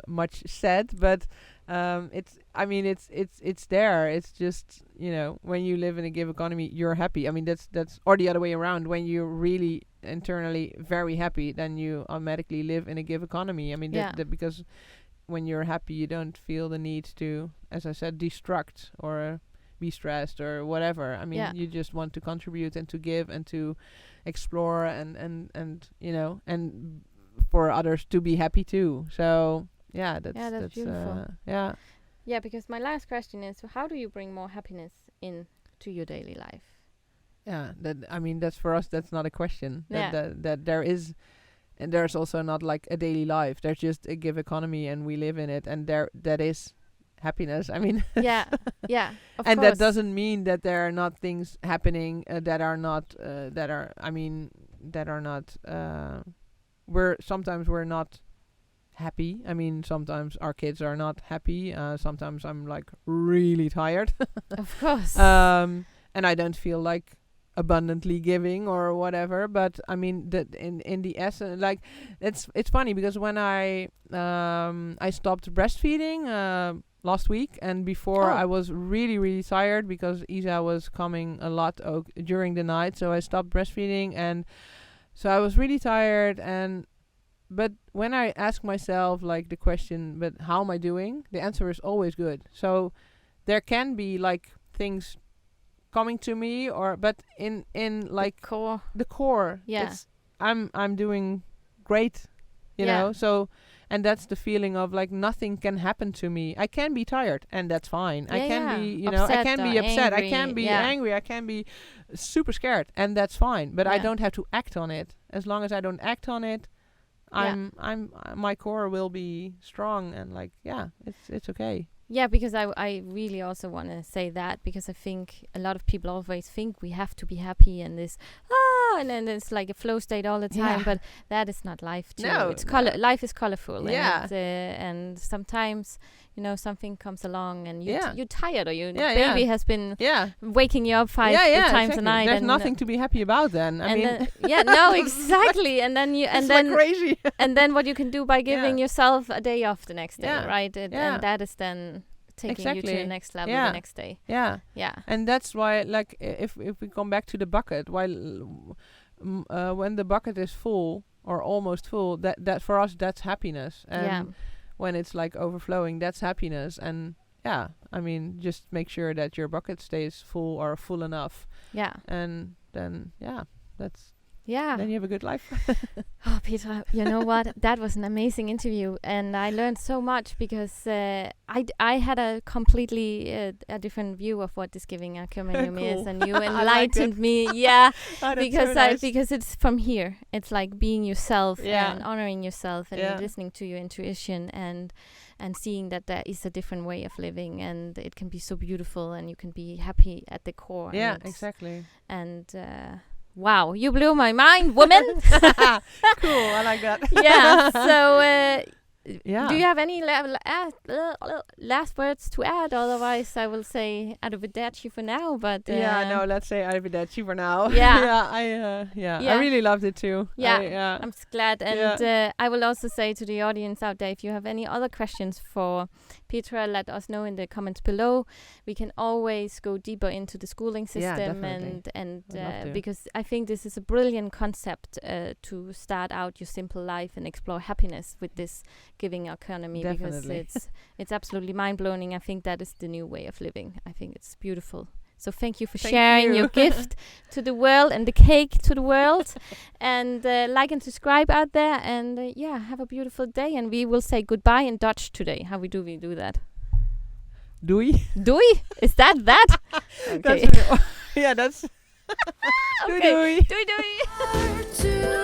Speaker 2: much said, but it's. I mean, it's there. It's just when you live in a gig economy, you're happy. I mean, that's or the other way around. When you're really internally very happy, then you automatically live in a gig economy. I mean,
Speaker 1: Yeah.
Speaker 2: because when you're happy, you don't feel the need to, as I said, destruct or be stressed or whatever. I mean,
Speaker 1: Yeah.
Speaker 2: you just want to contribute and to give and to explore and and for others to be happy too. So yeah, that's
Speaker 1: beautiful.
Speaker 2: Yeah.
Speaker 1: Yeah, because my last question is, how do you bring more happiness into your daily life?
Speaker 2: Yeah, that's for us. That's not a question.
Speaker 1: Yeah.
Speaker 2: That there is, and there's also not like a daily life. There's just a give economy, and we live in it, and that is happiness. I mean,
Speaker 1: Yeah, yeah, of
Speaker 2: and
Speaker 1: course.
Speaker 2: that doesn't mean that there are not things happening that are not that are. I mean, that are not. Sometimes we're not happy. I mean, sometimes our kids are not happy. Sometimes I'm like really tired.
Speaker 1: Of course.
Speaker 2: And I don't feel like abundantly giving or whatever, but I mean that in the essence, like it's funny because when I stopped breastfeeding last week, and before I was really tired because Isa was coming a lot during the night, so I stopped breastfeeding, and so I was really tired. But when I ask myself like the question, but how am I doing, the answer is always good. So there can be like things coming to me, but in like the core,
Speaker 1: Yeah.
Speaker 2: I'm doing great, you know. So, and that's the feeling of like nothing can happen to me. I can be tired, and that's fine. I can be, I can be upset. I can be angry. I can be super scared, and that's fine. But I don't have to act on it. As long as I don't act on it, my core will be strong, and like it's okay.
Speaker 1: Yeah, because I really also want to say that, because I think a lot of people always think we have to be happy and this and then it's like a flow state all the time, but that is not life too.
Speaker 2: No,
Speaker 1: it's life is colorful.
Speaker 2: Yeah.
Speaker 1: And sometimes something comes along and you're tired, or your
Speaker 2: Yeah,
Speaker 1: baby has been
Speaker 2: Yeah.
Speaker 1: waking you up five times
Speaker 2: exactly.
Speaker 1: a night.
Speaker 2: There's
Speaker 1: and
Speaker 2: nothing to be happy about then. I mean,
Speaker 1: no, exactly. And then
Speaker 2: it's like crazy.
Speaker 1: and then what you can do by giving yourself a day off the next day,
Speaker 2: Yeah.
Speaker 1: right? And that is then taking you to the next level the next day.
Speaker 2: Yeah.
Speaker 1: Yeah.
Speaker 2: And that's why, like, if we come back to the bucket, when the bucket is full or almost full, that for us, that's happiness. And when it's like overflowing, that's happiness. And I mean, just make sure that your bucket stays full or full enough.
Speaker 1: Yeah.
Speaker 2: And then, that's
Speaker 1: Yeah.
Speaker 2: Then you have a good life.
Speaker 1: Oh, Petra, you know what? That was an amazing interview, and I learned so much because I had a completely a different view of what this giving a communion is,
Speaker 2: Cool.
Speaker 1: and you
Speaker 2: I like
Speaker 1: enlightened me. Yeah,
Speaker 2: Oh, that's
Speaker 1: because
Speaker 2: so nice.
Speaker 1: because it's from here. It's like being yourself
Speaker 2: Yeah.
Speaker 1: and honoring yourself and
Speaker 2: Yeah.
Speaker 1: listening to your intuition and seeing that there is a different way of living, and it can be so beautiful, and you can be happy at the core.
Speaker 2: Yeah,
Speaker 1: and it's-
Speaker 2: exactly.
Speaker 1: And wow, you blew my mind, woman.
Speaker 2: Cool, I like that.
Speaker 1: Yeah. So,
Speaker 2: Yeah.
Speaker 1: do you have any last words to add? Otherwise, I will say arrivederci for now. But
Speaker 2: Yeah, no, let's say arrivederci for now.
Speaker 1: Yeah.
Speaker 2: Yeah, I
Speaker 1: Yeah.
Speaker 2: really loved it too.
Speaker 1: Yeah. I'm glad, and I will also say to the audience out there, if you have any other questions for Petra, let us know in the comments below. We can always go deeper into the schooling
Speaker 2: Yeah,
Speaker 1: system,
Speaker 2: definitely.
Speaker 1: and
Speaker 2: I'd love to.
Speaker 1: because I think this is a brilliant concept to start out your simple life and explore happiness with this giving economy, because
Speaker 2: Definitely.
Speaker 1: it's absolutely mind blowing. I think that is the new way of living. I think it's beautiful. So thank you for
Speaker 2: Thank
Speaker 1: sharing
Speaker 2: you.
Speaker 1: your gift to the world and the cake to the world. And like and subscribe out there. And yeah, have a beautiful day. And we will say goodbye in Dutch today. How we do that?
Speaker 2: Doei.
Speaker 1: Doei? Is that? Okay.
Speaker 2: That's yeah, that's
Speaker 1: Okay.
Speaker 2: doei.
Speaker 1: Doei doei.